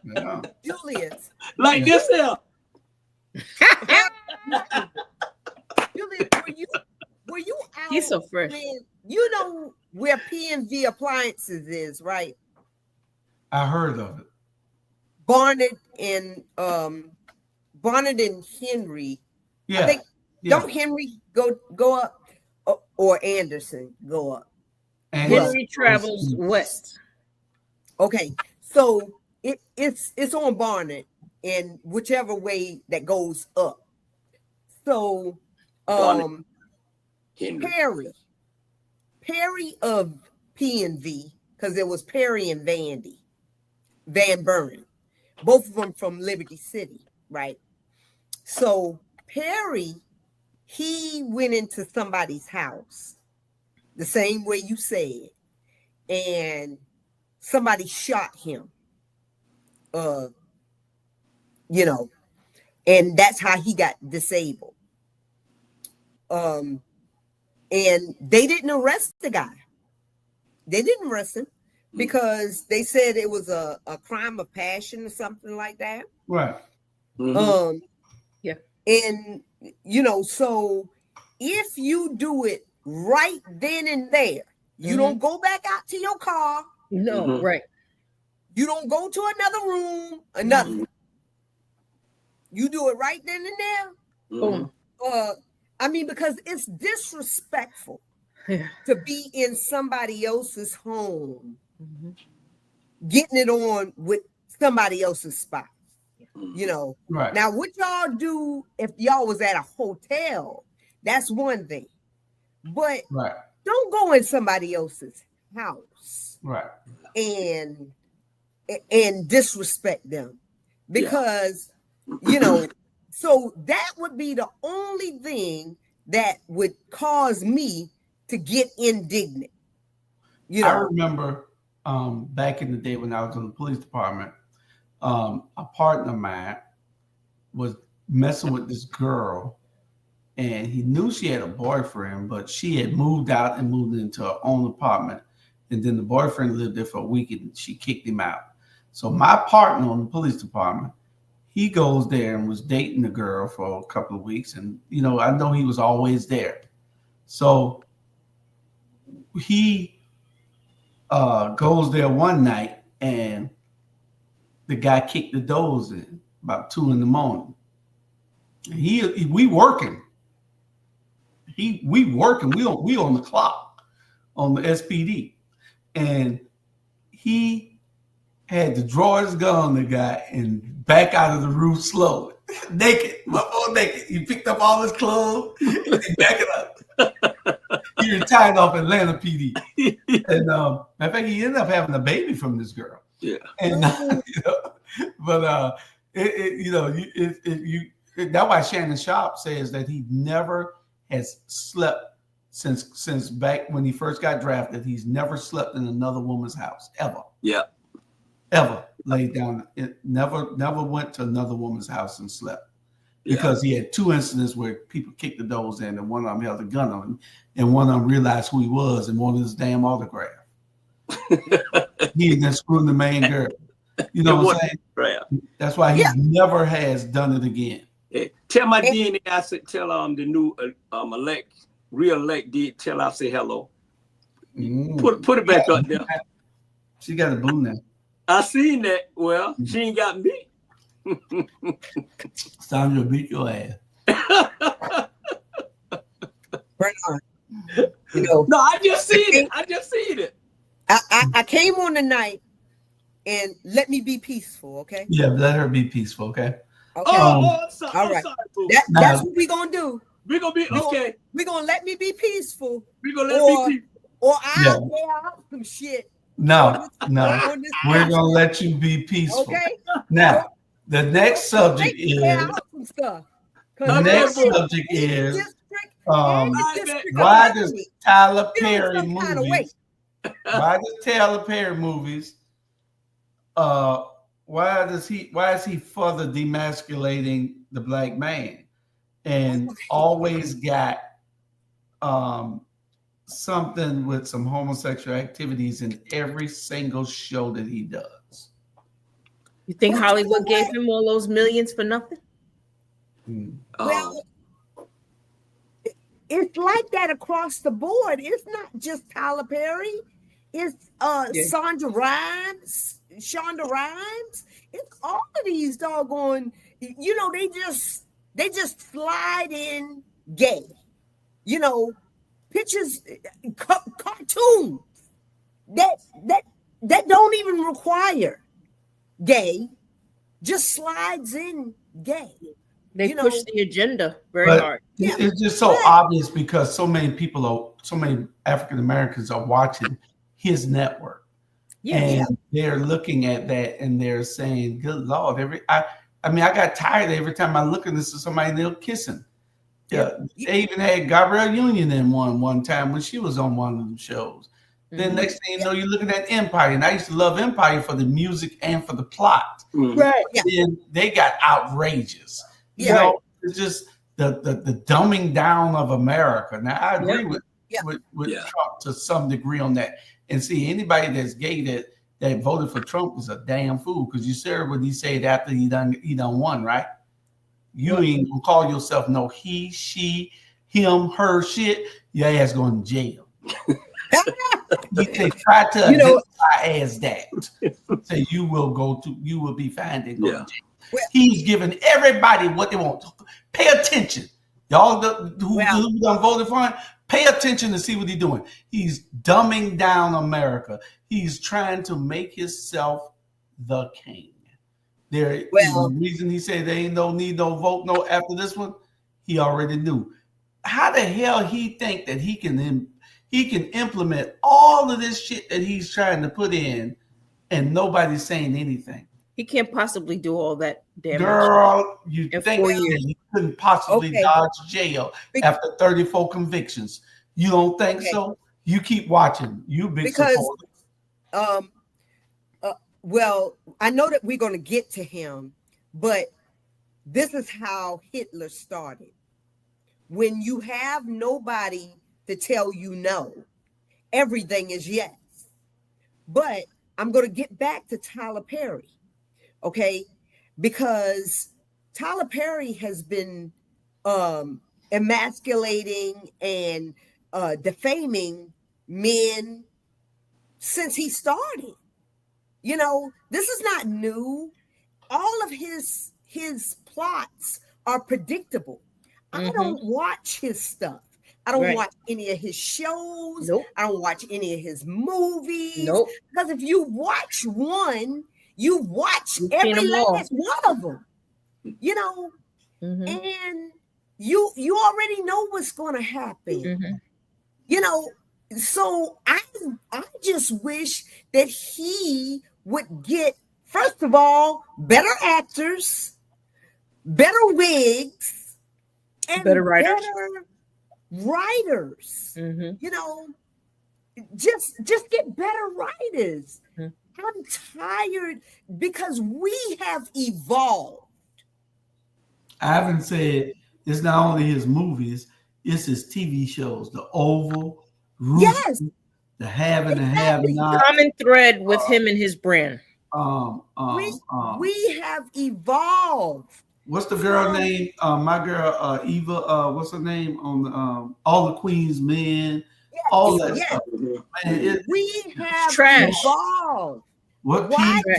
Yeah. Julius. Like this here. Julius, were you out? He's so fresh. You know where P&V Appliances is, right? I heard of it. Barnett and Henry. Yeah. I think don't Henry go up or Anderson go up? Henry travels west. Okay, so it's on Barnett in whichever way that goes up. So Perry of P&V, because there was Perry and Van Buren, both of them from Liberty City, right? So Perry, he went into somebody's house the same way you said, and somebody shot him, and that's how he got disabled. And they didn't arrest the guy. They didn't arrest him because they said it was a crime of passion or something like that. Right. Mm-hmm. Yeah. And so if you do it right then and there, you don't go back out to your car. No, right. You don't go to another room or nothing. You do it right then and there. Boom. Because it's disrespectful to be in somebody else's home, getting it on with somebody else's spot. Right. Now, what y'all do if y'all was at a hotel, that's one thing. But don't go in somebody else's house, right, and disrespect them, because so that would be the only thing that would cause me to get indignant. You know, I remember back in the day when I was in the police department, a partner of mine was messing with this girl, and he knew she had a boyfriend, but she had moved out and moved into her own apartment. And then the boyfriend lived there for a week and she kicked him out. So my partner in the police department, he goes there and was dating the girl for a couple of weeks. And, you know, I know he was always there. So he goes there one night and the guy kicked the doors in about 2 a.m. We working. We working. We on the clock on the SPD, and he had to draw his gun on the guy and back out of the roof slowly, naked, naked. He picked up all his clothes and he backed it up. He retired off Atlanta PD, and matter of fact, he ended up having a baby from this girl. Yeah, and but that's why Shannon Sharp says that he never has slept since back when he first got drafted. He's never slept in another woman's house ever. Yeah, ever laid down. It never went to another woman's house and slept because he had 2 incidents where people kicked the doors in, and one of them held a gun on him, and one of them realized who he was and wanted his damn autograph. He and then screwing the main girl. You know what I'm saying? Right. That's why he never has done it again. Hey, tell my DNA, I said, tell the new re-elect did tell I say hello. Put it back up there. She got a boo now. I seen that. Well, she ain't got me. Sandra beat your ass. Bernard, you know, no, I just seen it. I came on the night and let me be peaceful, okay? Yeah, let her be peaceful, okay? Okay. I'm sorry. All right. Sorry, that's what we're gonna do. We're gonna be okay. We're gonna let me be peaceful. We're gonna let me be or I'll lay out some shit. No. We're gonna let you be peaceful. Okay. Now, the next subject is why does Tyler Perry movies? Why does Tyler Perry movies? Why is he further demasculating the black man, and always got something with some homosexual activities in every single show that he does? You think Hollywood gave him all those millions for nothing? Well, it's like that across the board. It's not just Tyler Perry. It's Shonda Rhimes. It's all of these doggone, you know, they just slide in gay, you know, pictures, cartoons that don't even require gay, just slides in gay. They push the agenda very hard. It's just so obvious because so many African Americans are watching his network. And they're looking at that and they're saying, good Lord, I got tired every time I look at this to somebody and they're kissing. Yeah. They even had Gabrielle Union in one time when she was on one of them shows. Then next thing you know, you're looking at Empire. And I used to love Empire for the music and for the plot. Right. Then they got outrageous. You know, it's just the dumbing down of America. Now I agree with Trump to some degree on that. And see, anybody that's gay that voted for Trump is a damn fool, because you said what he said after he done won, right? You ain't gonna call yourself no he, she, him, her shit. Your ass going to jail. They try to identify as that. Say you will be fined and go to jail. Well, he's giving everybody what they want. Pay attention. Y'all who done voted for him, pay attention to see what he's doing. He's dumbing down America. He's trying to make himself the king. The reason he said there ain't no need no vote no after this one, he already knew. How the hell he think that he can implement all of this shit that he's trying to put in and nobody's saying anything? He can't possibly do all that damage. Girl, you in think 4 years. he couldn't possibly dodge jail after 34 convictions? You don't think so? You keep watching. You big supporter. Well, I know that we're going to get to him, but this is how Hitler started. When you have nobody to tell you no, everything is yes. But I'm going to get back to Tyler Perry, okay? Because Tyler Perry has been emasculating and defaming men since he started. You know, this is not new. All of his plots are predictable. I don't watch his stuff. I don't watch any of his shows. I don't watch any of his movies. Because if you watch one, you watch every last one of them. You know, and you already know what's going to happen. You know, so I just wish that he would get, first of all, better actors, better wigs, and better writers. You know, just get better writers. I'm tired because we have evolved. I haven't said it's not only his movies, it's his TV shows, The Oval, Rooster, The Have and the Have Not. Common thread with him and his brand. We have evolved. What's the girl name? My girl Eva. What's her name on All the Queen's Men? All that stuff. Man, we have evolved. What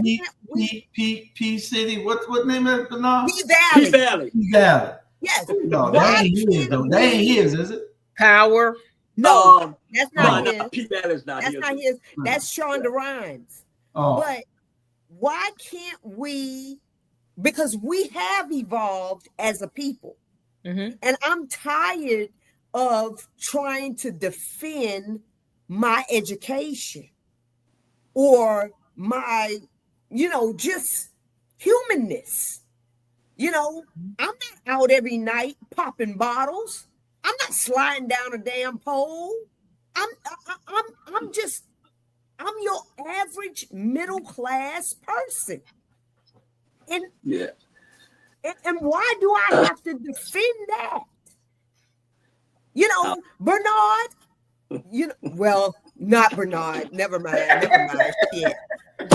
P City? What name is it now? P Valley. P Valley. Yes. No, that ain't his though. That ain't his, is it? Power. No, that's not his. P Valley's not his. That's not his. That's Shonda Rhimes. But why can't we? Because we have evolved as a people. And I'm tired of trying to defend my education or my, just humanness. I'm not out every night popping bottles. I'm not sliding down a damn pole. I'm your average middle class person. And why do I have to defend that? Bernard, well, not Bernard. Never mind. Shit.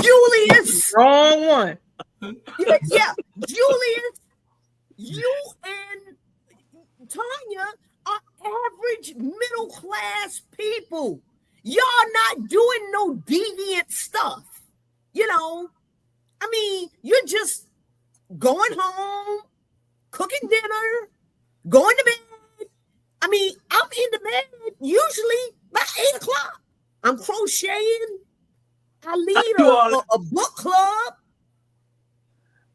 Julius. Wrong one. Yeah, Julius, you and Tanya are average middle class people. Y'all not doing no deviant stuff. I mean, you're just going home, cooking dinner, going to bed. I mean, I'm in the bed usually by 8 o'clock. I'm crocheting. I lead a book club.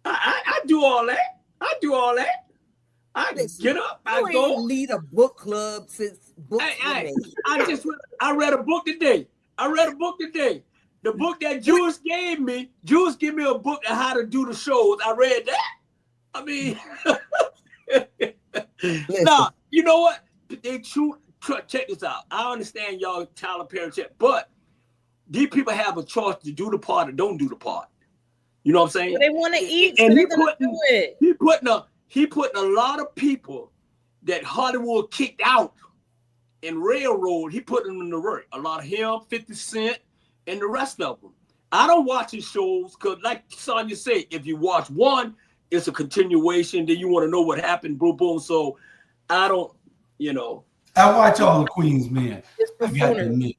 I do all that. I get up. I go lead a book club since books. I read a book today. The book that Jules gave me. Jules gave me a book on how to do the shows. I read that. I mean, nah, you know what? They check this out. I understand y'all Tyler Perry check, but these people have a choice to do the part or don't do the part. You know what I'm saying? They want to eat, and so they're gonna do it. He putting a lot of people that Hollywood kicked out and railroad. He put them in the work. A lot of him, 50 Cent, and the rest of them. I don't watch his shows because, like Sonya said, if you watch one, it's a continuation. Then you want to know what happened, boom, boom. So I don't, I watch all the Queen's Men. I got to admit,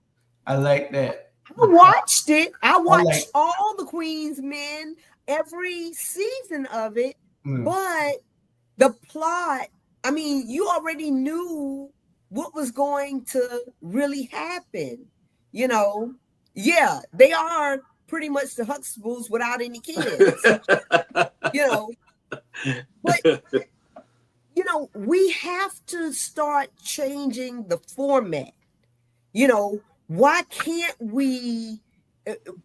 I like that. I watched it. I watched all the Queen's Men, every season of it. But the plot, I mean, you already knew what was going to really happen. Yeah, they are pretty much the Huxtables without any kids. But we have to start changing the format. Why can't we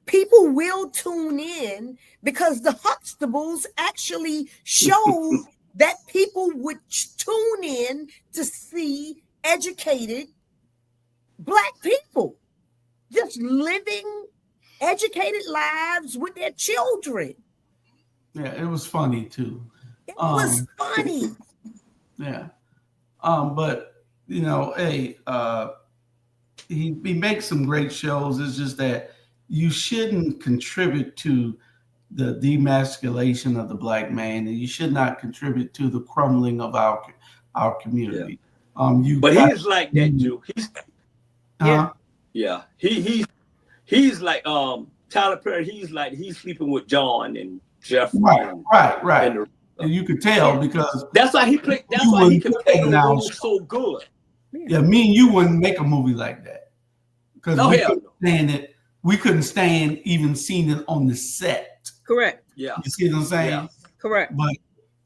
people will tune in because the Huxtables actually showed that people would tune in to see educated Black people just living educated lives with their children. Yeah, it was funny too. It was funny. Yeah. But you know, hey, he makes some great shows. It's just that you shouldn't contribute to the demasculation of the Black man, and you should not contribute to the crumbling of our community. But he's like that, Jew. He's like Tyler Perry. He's sleeping with John and Jeffrey. Right. And you could tell because that's why he played. That's why he can play the role so good. Yeah, me and you wouldn't make a movie like that because we couldn't stand even seeing it on the set. Correct. Yeah. You see what I'm saying? Yeah. Correct. But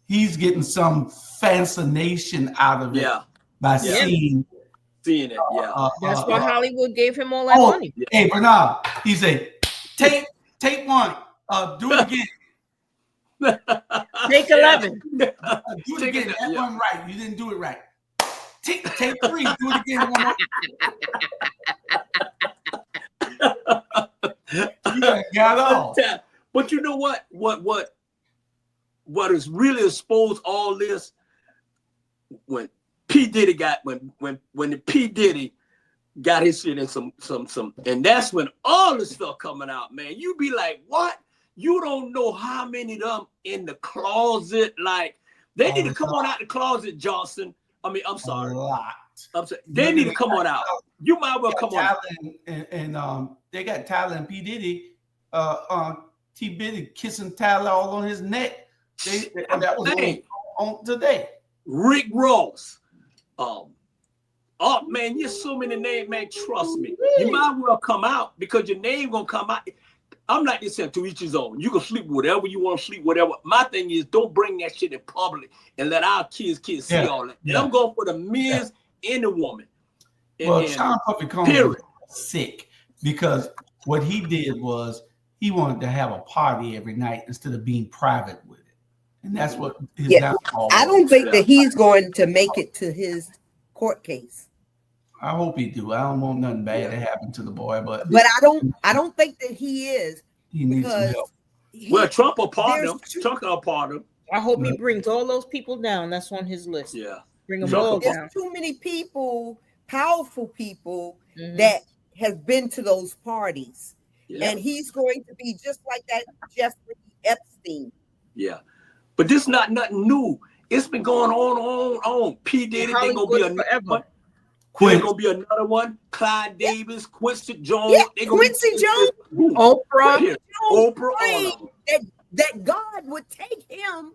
he's getting some fascination out of it by seeing it. Yeah. That's why Hollywood gave him all that money. Hey, Bernard, he said, take one. Do it again. Take 11. Do it again. That one right. You didn't do it right. Take 3. Do it again. One more. Got off. But you know what? What has really exposed all this when P. Diddy when the P. Diddy got his shit in some, and that's when all this stuff coming out, man. You be like, what? You don't know how many of them in the closet. Like, they need to come on out the closet, Johnson. I mean, I'm sorry. A lot. I'm sorry. They need to come on out. You might well come on out. And they got Tyler and P. Diddy, T. Diddy kissing Tyler all on his neck. That was on today. Rick Ross. Oh man, you so many names, man. Trust me. You might well come out because your name gonna come out. I'm like this, to each his own. You can sleep whatever you want to sleep, whatever. My thing is, don't bring that shit in public and let our kids see all that. And I'm going for the men and the woman. Sean Puffy Combs was sick because what he did was he wanted to have a party every night instead of being private with it. And that's what his downfall was. I don't think that he's going to make it to his court case. I hope he do. I don't want nothing bad to happen to the boy, but I don't think that he is. He needs some help. Well, Trump will pardon him. Trump will pardon him. I hope he brings all those people down. That's on his list. Yeah. Bring them all down. There's too many people, powerful people that have been to those parties. Yeah. And he's going to be just like that Jeffrey Epstein. Yeah. But this is not nothing new. It's been going on. P. Diddy, they're going to be another one. There's going to be another one. Clyde Davis, Quincy Jones. Yeah, Quincy Jones. Oprah. Oprah. That God would take him.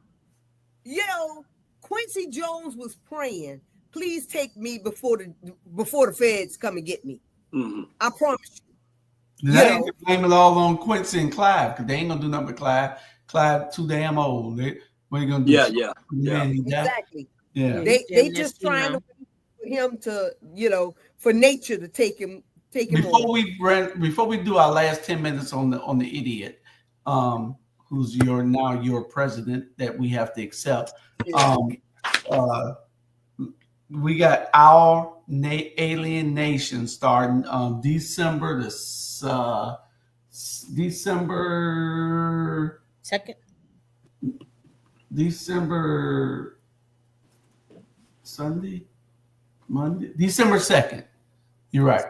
You know, Quincy Jones was praying, please take me before the feds come and get me. Mm-hmm. I promise you. They ain't blame it all on Quincy and Clyde because they ain't going to do nothing with Clyde. Clyde too damn old. What are you going to do? Yeah. Exactly. Yeah. They just trying to for him to, for nature to take him before we do our last 10 minutes on the idiot, who's your president that we have to accept. We got our Alien Nation starting December 2nd. December Sunday, Monday, December 2nd. You're right.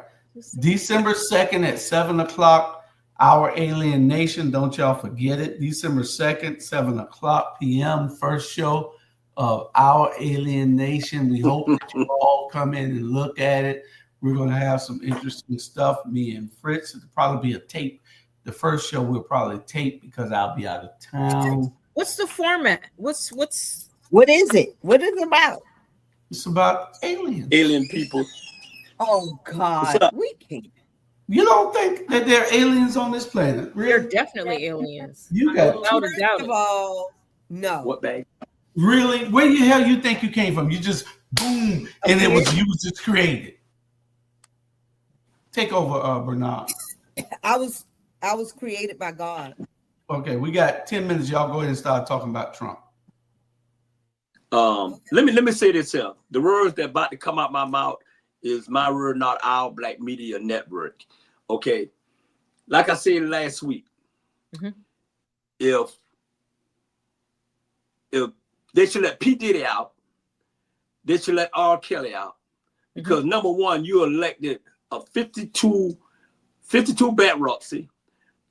December 2nd at 7:00. Our Alien Nation. Don't y'all forget it. December 2nd, 7:00 p.m. First show of Our Alien Nation. We hope that you all come in and look at it. We're going to have some interesting stuff. Me and Fritz. It'll probably be a tape. The first show we'll probably tape because I'll be out of town. What's the format? What is it? What is it about? It's about aliens. Alien people. Oh God. We can't. You don't think that there are aliens on this planet? Really? They're definitely aliens. You got without a doubt. First of all, no. What, babe? Really? Where the hell you think you came from? You just boom, and it was used to create it. Take over, Bernard. I was I was created by God. Okay, we got 10 minutes. Y'all go ahead and start talking about Trump. Let me say this here. The words that about to come out my mouth is my word, not our Black Media Network. Okay. Like I said last week, if they should let P. Diddy out, they should let R. Kelly out. Because number one, you elected a 52 bankruptcy,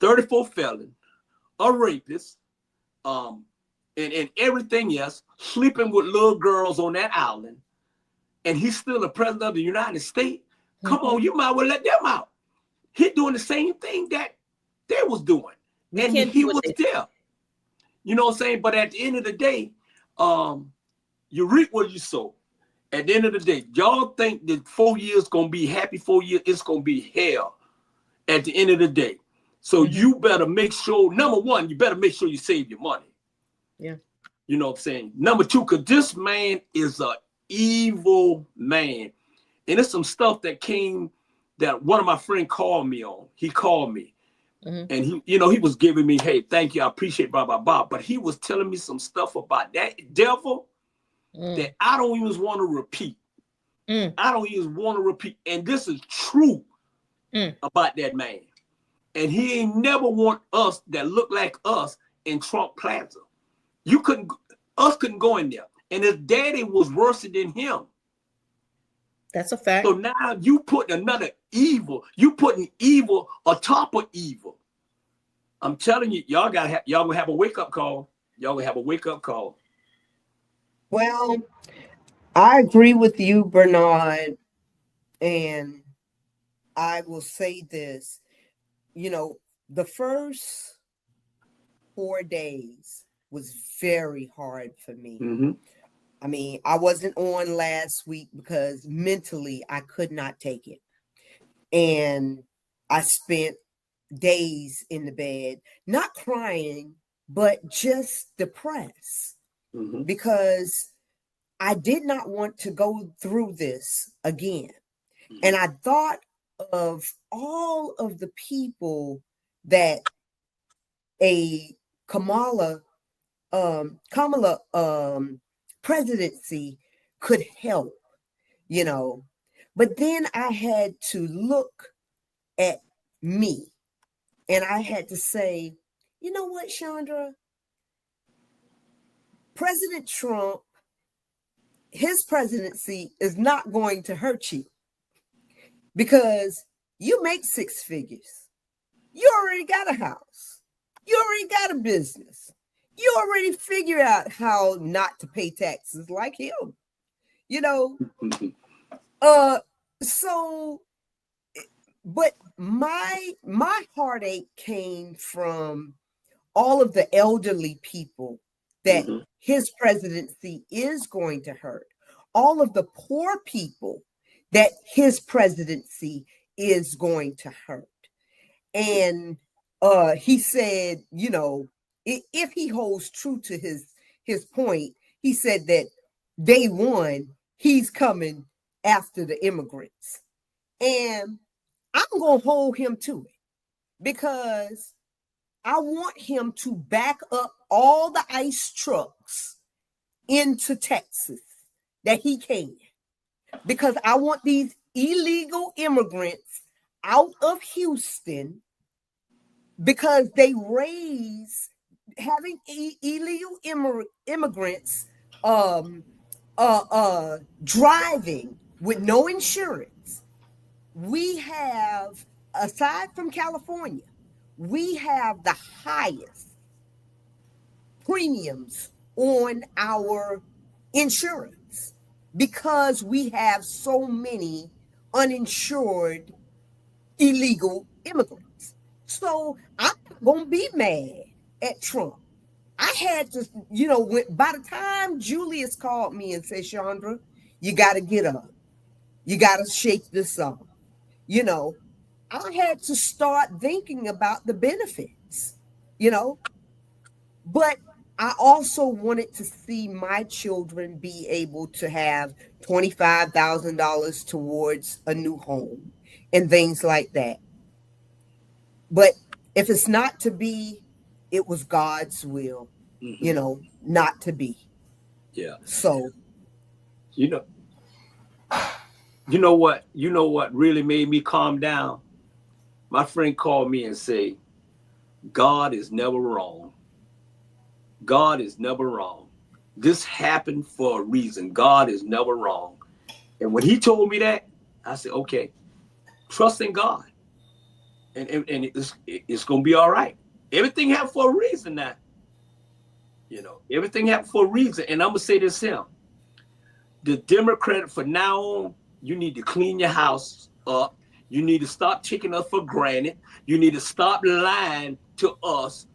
34 felon, a rapist, and everything else, sleeping with little girls on that island, and he's still the president of the United States. Come on, you might well let them out. He's doing the same thing that they was doing. And he was there. You know what I'm saying? But at the end of the day, you reap what you sow. At the end of the day, y'all think that 4 years gonna be happy 4 years, it's gonna be hell at the end of the day. So you better make sure, number one, you better make sure you save your money. Yeah. You know what I'm saying? Number two, because this man is an evil man. And there's some stuff that came that one of my friends called me on. He called me. And he was giving me, hey, thank you, I appreciate blah, blah, blah. But he was telling me some stuff about that devil that I don't even want to repeat. I don't even want to repeat. And this is true about that man. And he ain't never want us that look like us in Trump Plaza. Us couldn't go in there. And his daddy was worse than him. That's a fact. So now you put another evil, you putting evil atop of evil. I'm telling you, y'all gonna have a wake-up call. Y'all gonna have a wake-up call. Well, I agree with you, Bernard. And I will say this, the first 4 days was very hard for me. I mean, I wasn't on last week because mentally I could not take it. And I spent days in the bed, not crying, but just depressed because I did not want to go through this again. And I thought of all of the people that a Kamala presidency could help, but then I had to look at me and I had to say, you know what, Chandra? President Trump, his presidency is not going to hurt you because you make 6 figures. You already got a house. You already got a business. You already figure out how not to pay taxes like him, So, but my heartache came from all of the elderly people that his presidency is going to hurt, all of the poor people that his presidency is going to hurt. And he said, if he holds true to his point, he said that day one, he's coming after the immigrants. And I'm going to hold him to it because I want him to back up all the ICE trucks into Texas that he can, because I want these illegal immigrants out of Houston because they raise having illegal immigrants driving with no insurance. We have, aside from California, we have the highest premiums on our insurance because we have so many uninsured illegal immigrants. So I'm not going to be mad at Trump. I had to, by the time Julius called me and said, Chandra, you got to get up. You got to shake this up. I had to start thinking about the benefits, but I also wanted to see my children be able to have $25,000 towards a new home and things like that. But If it's not to be, it was God's will, you know, not to be. Yeah. So, you know what really made me calm down? My friend called me and said, God is never wrong. God is never wrong. This happened for a reason. God is never wrong. And when he told me that, I said, okay, trust in God. And it's going to be all right. Everything happened for a reason now. You know, everything happened for a reason. And I'm going to say this here. The Democrat, from now on, you need to clean your house up. You need to stop taking us for granted. You need to stop lying to us.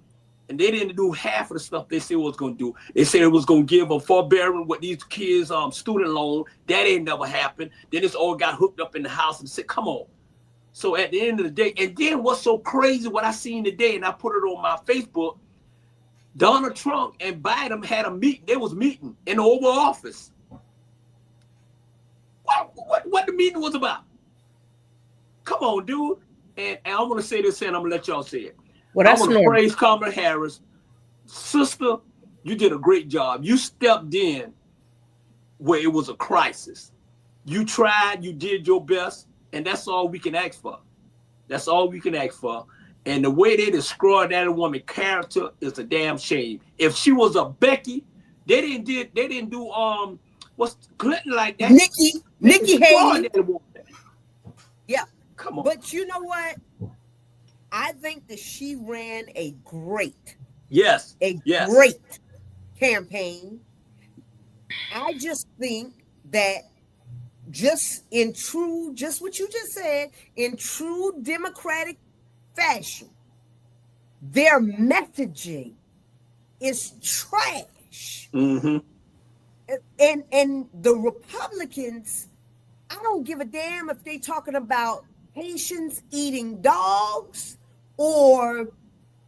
And they didn't do half of the stuff they said it was going to do. They said it was going to give a forbearance with these kids' student loan. That ain't never happened. Then it's all got hooked up in the house and said, come on. So at the end of the day, and then what's so crazy, what I seen today, and I put it on my Facebook, Donald Trump and Biden had a meeting. They was meeting in the Oval Office. What the meeting was about? Come on, dude. And I'm going to say this, and I'm going to let y'all say it. Well, I that's want to normal. praise Kamala Harris. Sister, you did a great job. You stepped in where it was a crisis. You tried, you did your best, and that's all we can ask for. That's all we can ask for. And the way they destroyed that woman's character is a damn shame. If she was a Becky, they didn't do what's Clinton like that. Nikki Haley. Yeah. Come on. But you know what? I think that she ran a great great campaign. I just think that just what you just said, in true Democratic fashion, their messaging is trash. Mm-hmm. And the Republicans, I don't give a damn if they talking about Haitians eating dogs or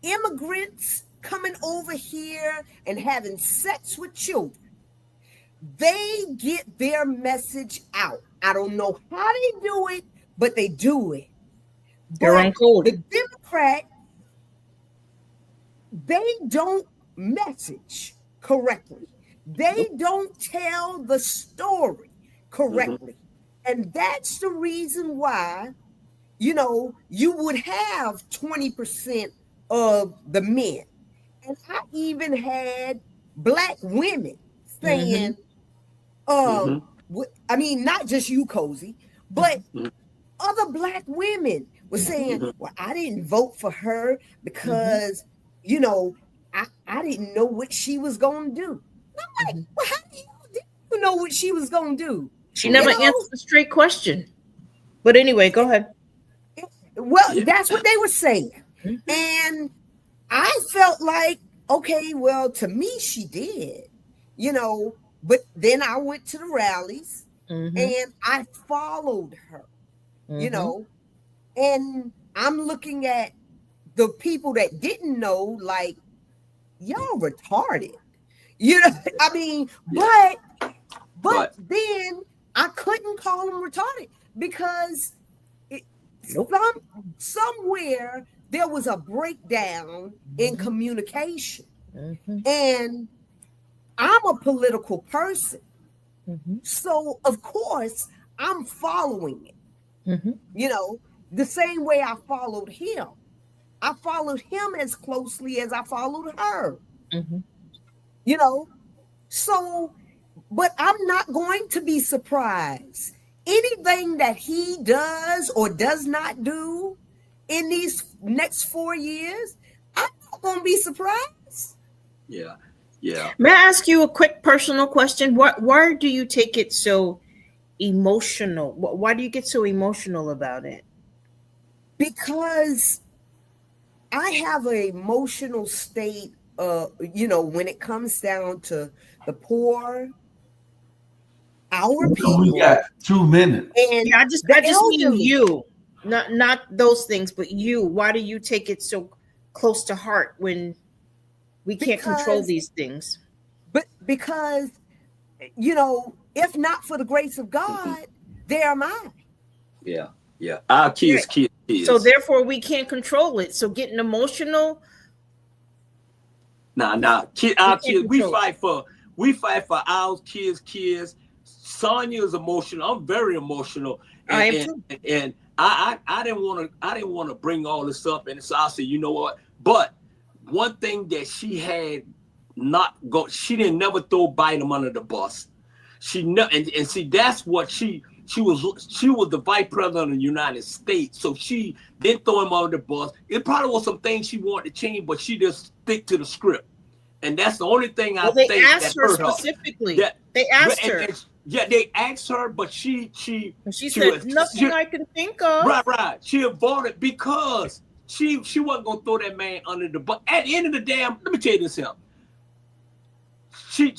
immigrants coming over here and having sex with children. They get their message out. I don't know how they do it, but they do it. They're on code. The Democrat, they don't message correctly. They don't tell the story correctly. And that's the reason why, you know, you would have 20% of the men. And I even had Black women saying, I mean, not just you, Cozy, but other Black women were saying, well, I didn't vote for her because, you know, I didn't know what she was going to do. I'm like, well, how do you know what she was going to do? She never answered the straight question. But anyway, go ahead. Well, that's what they were saying. And I felt like, okay, well, to me, she did, you know, but then I went to the rallies and I followed her, you know, and I'm looking at the people that didn't know, like, y'all retarded, you know, I mean, but then I couldn't call them retarded because somewhere there was a breakdown in communication. And I'm a political person. So, of course, I'm following it. You know, the same way I followed him. I followed him as closely as I followed her. You know, so, but I'm not going to be surprised. Anything that he does or does not do in these next 4 years, I'm not going to be surprised. Yeah. May I ask you a quick personal question? Why do you take it so emotional? Why do you get so emotional about it? Because I have an emotional state, you know, when it comes down to the poor, our people. We got 2 minutes. And I just mean you, not those things, but you. Why do you take it so close to heart when we can't control these things? But because, you know, if not for the grace of God, there am I. Yeah. Our kids So therefore, we can't control it. So getting emotional. Nah. Our kids, we fight for our kids. Sonya is emotional. I'm very emotional. I am too. And I didn't want to bring all this up. And so I said, you know what? But one thing that she had she didn't never throw Biden under the bus. And see, that's what she was the vice president of the United States. So she didn't throw him under the bus. It probably was some things she wanted to change, but she just stick to the script. And that's the only thing I think that hurt her. Specifically. They asked her. Yeah, they asked her, but she said nothing I can think of. Right. She avoided because she wasn't gonna throw that man under the bus. At the end of the day, let me tell you this here. She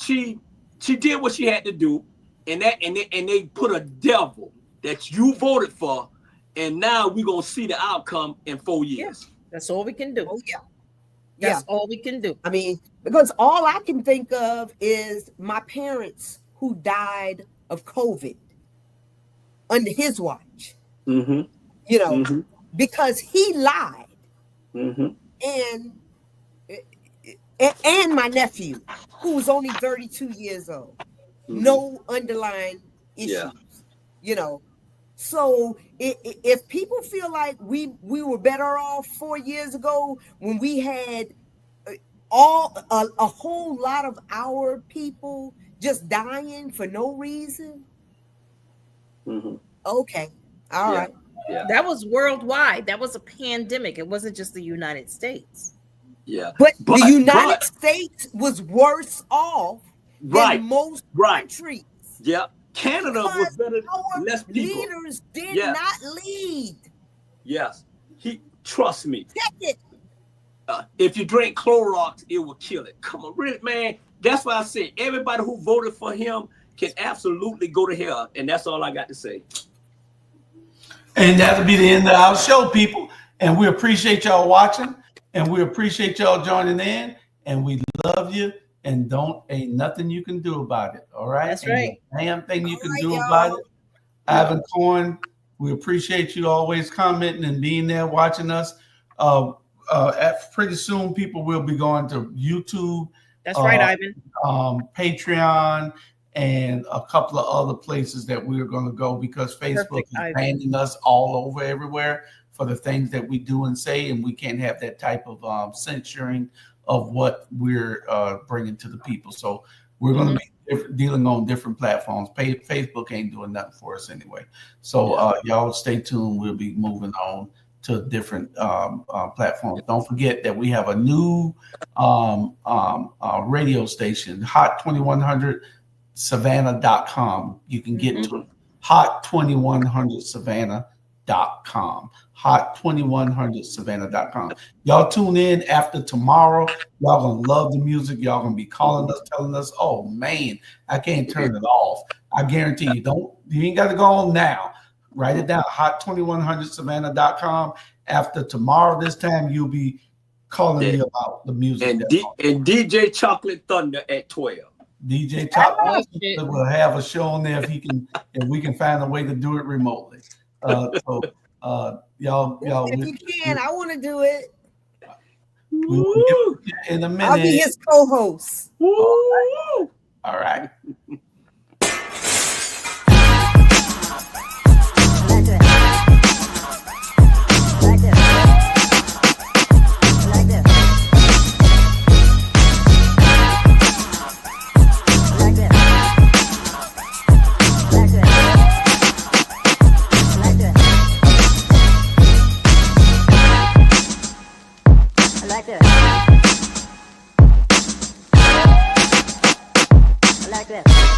did what she had to do, and they put a devil that you voted for, and now we're gonna see the outcome in 4 years. Yes, that's all we can do. Oh yeah. That's all we can do. I mean, because all I can think of is my parents who died of COVID under his watch. Mm-hmm. You know, because he lied. Mm-hmm. And my nephew, who was only 32 years old. No underlying issues. You know. So if people feel like we were better off 4 years ago when we had a whole lot of our people just dying for no reason. Okay. All right. Yeah. That was worldwide. That was a pandemic. It wasn't just the United States. Yeah. But the United States was worse off than most countries. Yeah. Canada was better. Less people. Leaders did not lead. Yes. Trust me. Check it. If you drink Clorox, it will kill it. Come on, really, man. That's why I said everybody who voted for him can absolutely go to hell. And that's all I got to say. And that'll be the end of our show, people. And we appreciate y'all watching. And we appreciate y'all joining in. And we love you. And ain't nothing you can do about it. All right. That's right. Damn thing you can do about it. Ivan Cohen, we appreciate you always commenting and being there watching us. Pretty soon, people will be going to YouTube. That's right, Ivan. Patreon, and a couple of other places that we're going to go because Facebook is banning us all over everywhere for the things that we do and say, and we can't have that type of censoring of what we're bringing to the people. So we're going to be dealing on different platforms. Facebook ain't doing nothing for us anyway. So y'all stay tuned. We'll be moving on to different platforms. Don't forget that we have a new radio station, hot2100savannah.com. You can get to hot2100savannah.com. hot2100savannah.com. Y'all tune in after tomorrow. Y'all gonna love the music. Y'all gonna be calling us, telling us, oh man, I can't turn it off. I guarantee you ain't got to go on now. Write it down, hot2100savannah.com. After tomorrow this time, you'll be calling me about the music. And DJ Chocolate Thunder at 12. DJ Chocolate will have a show on there if we can find a way to do it remotely. Y'all, if you can, I want to do it. We'll in a minute. I'll be his co-host. All right. Like this.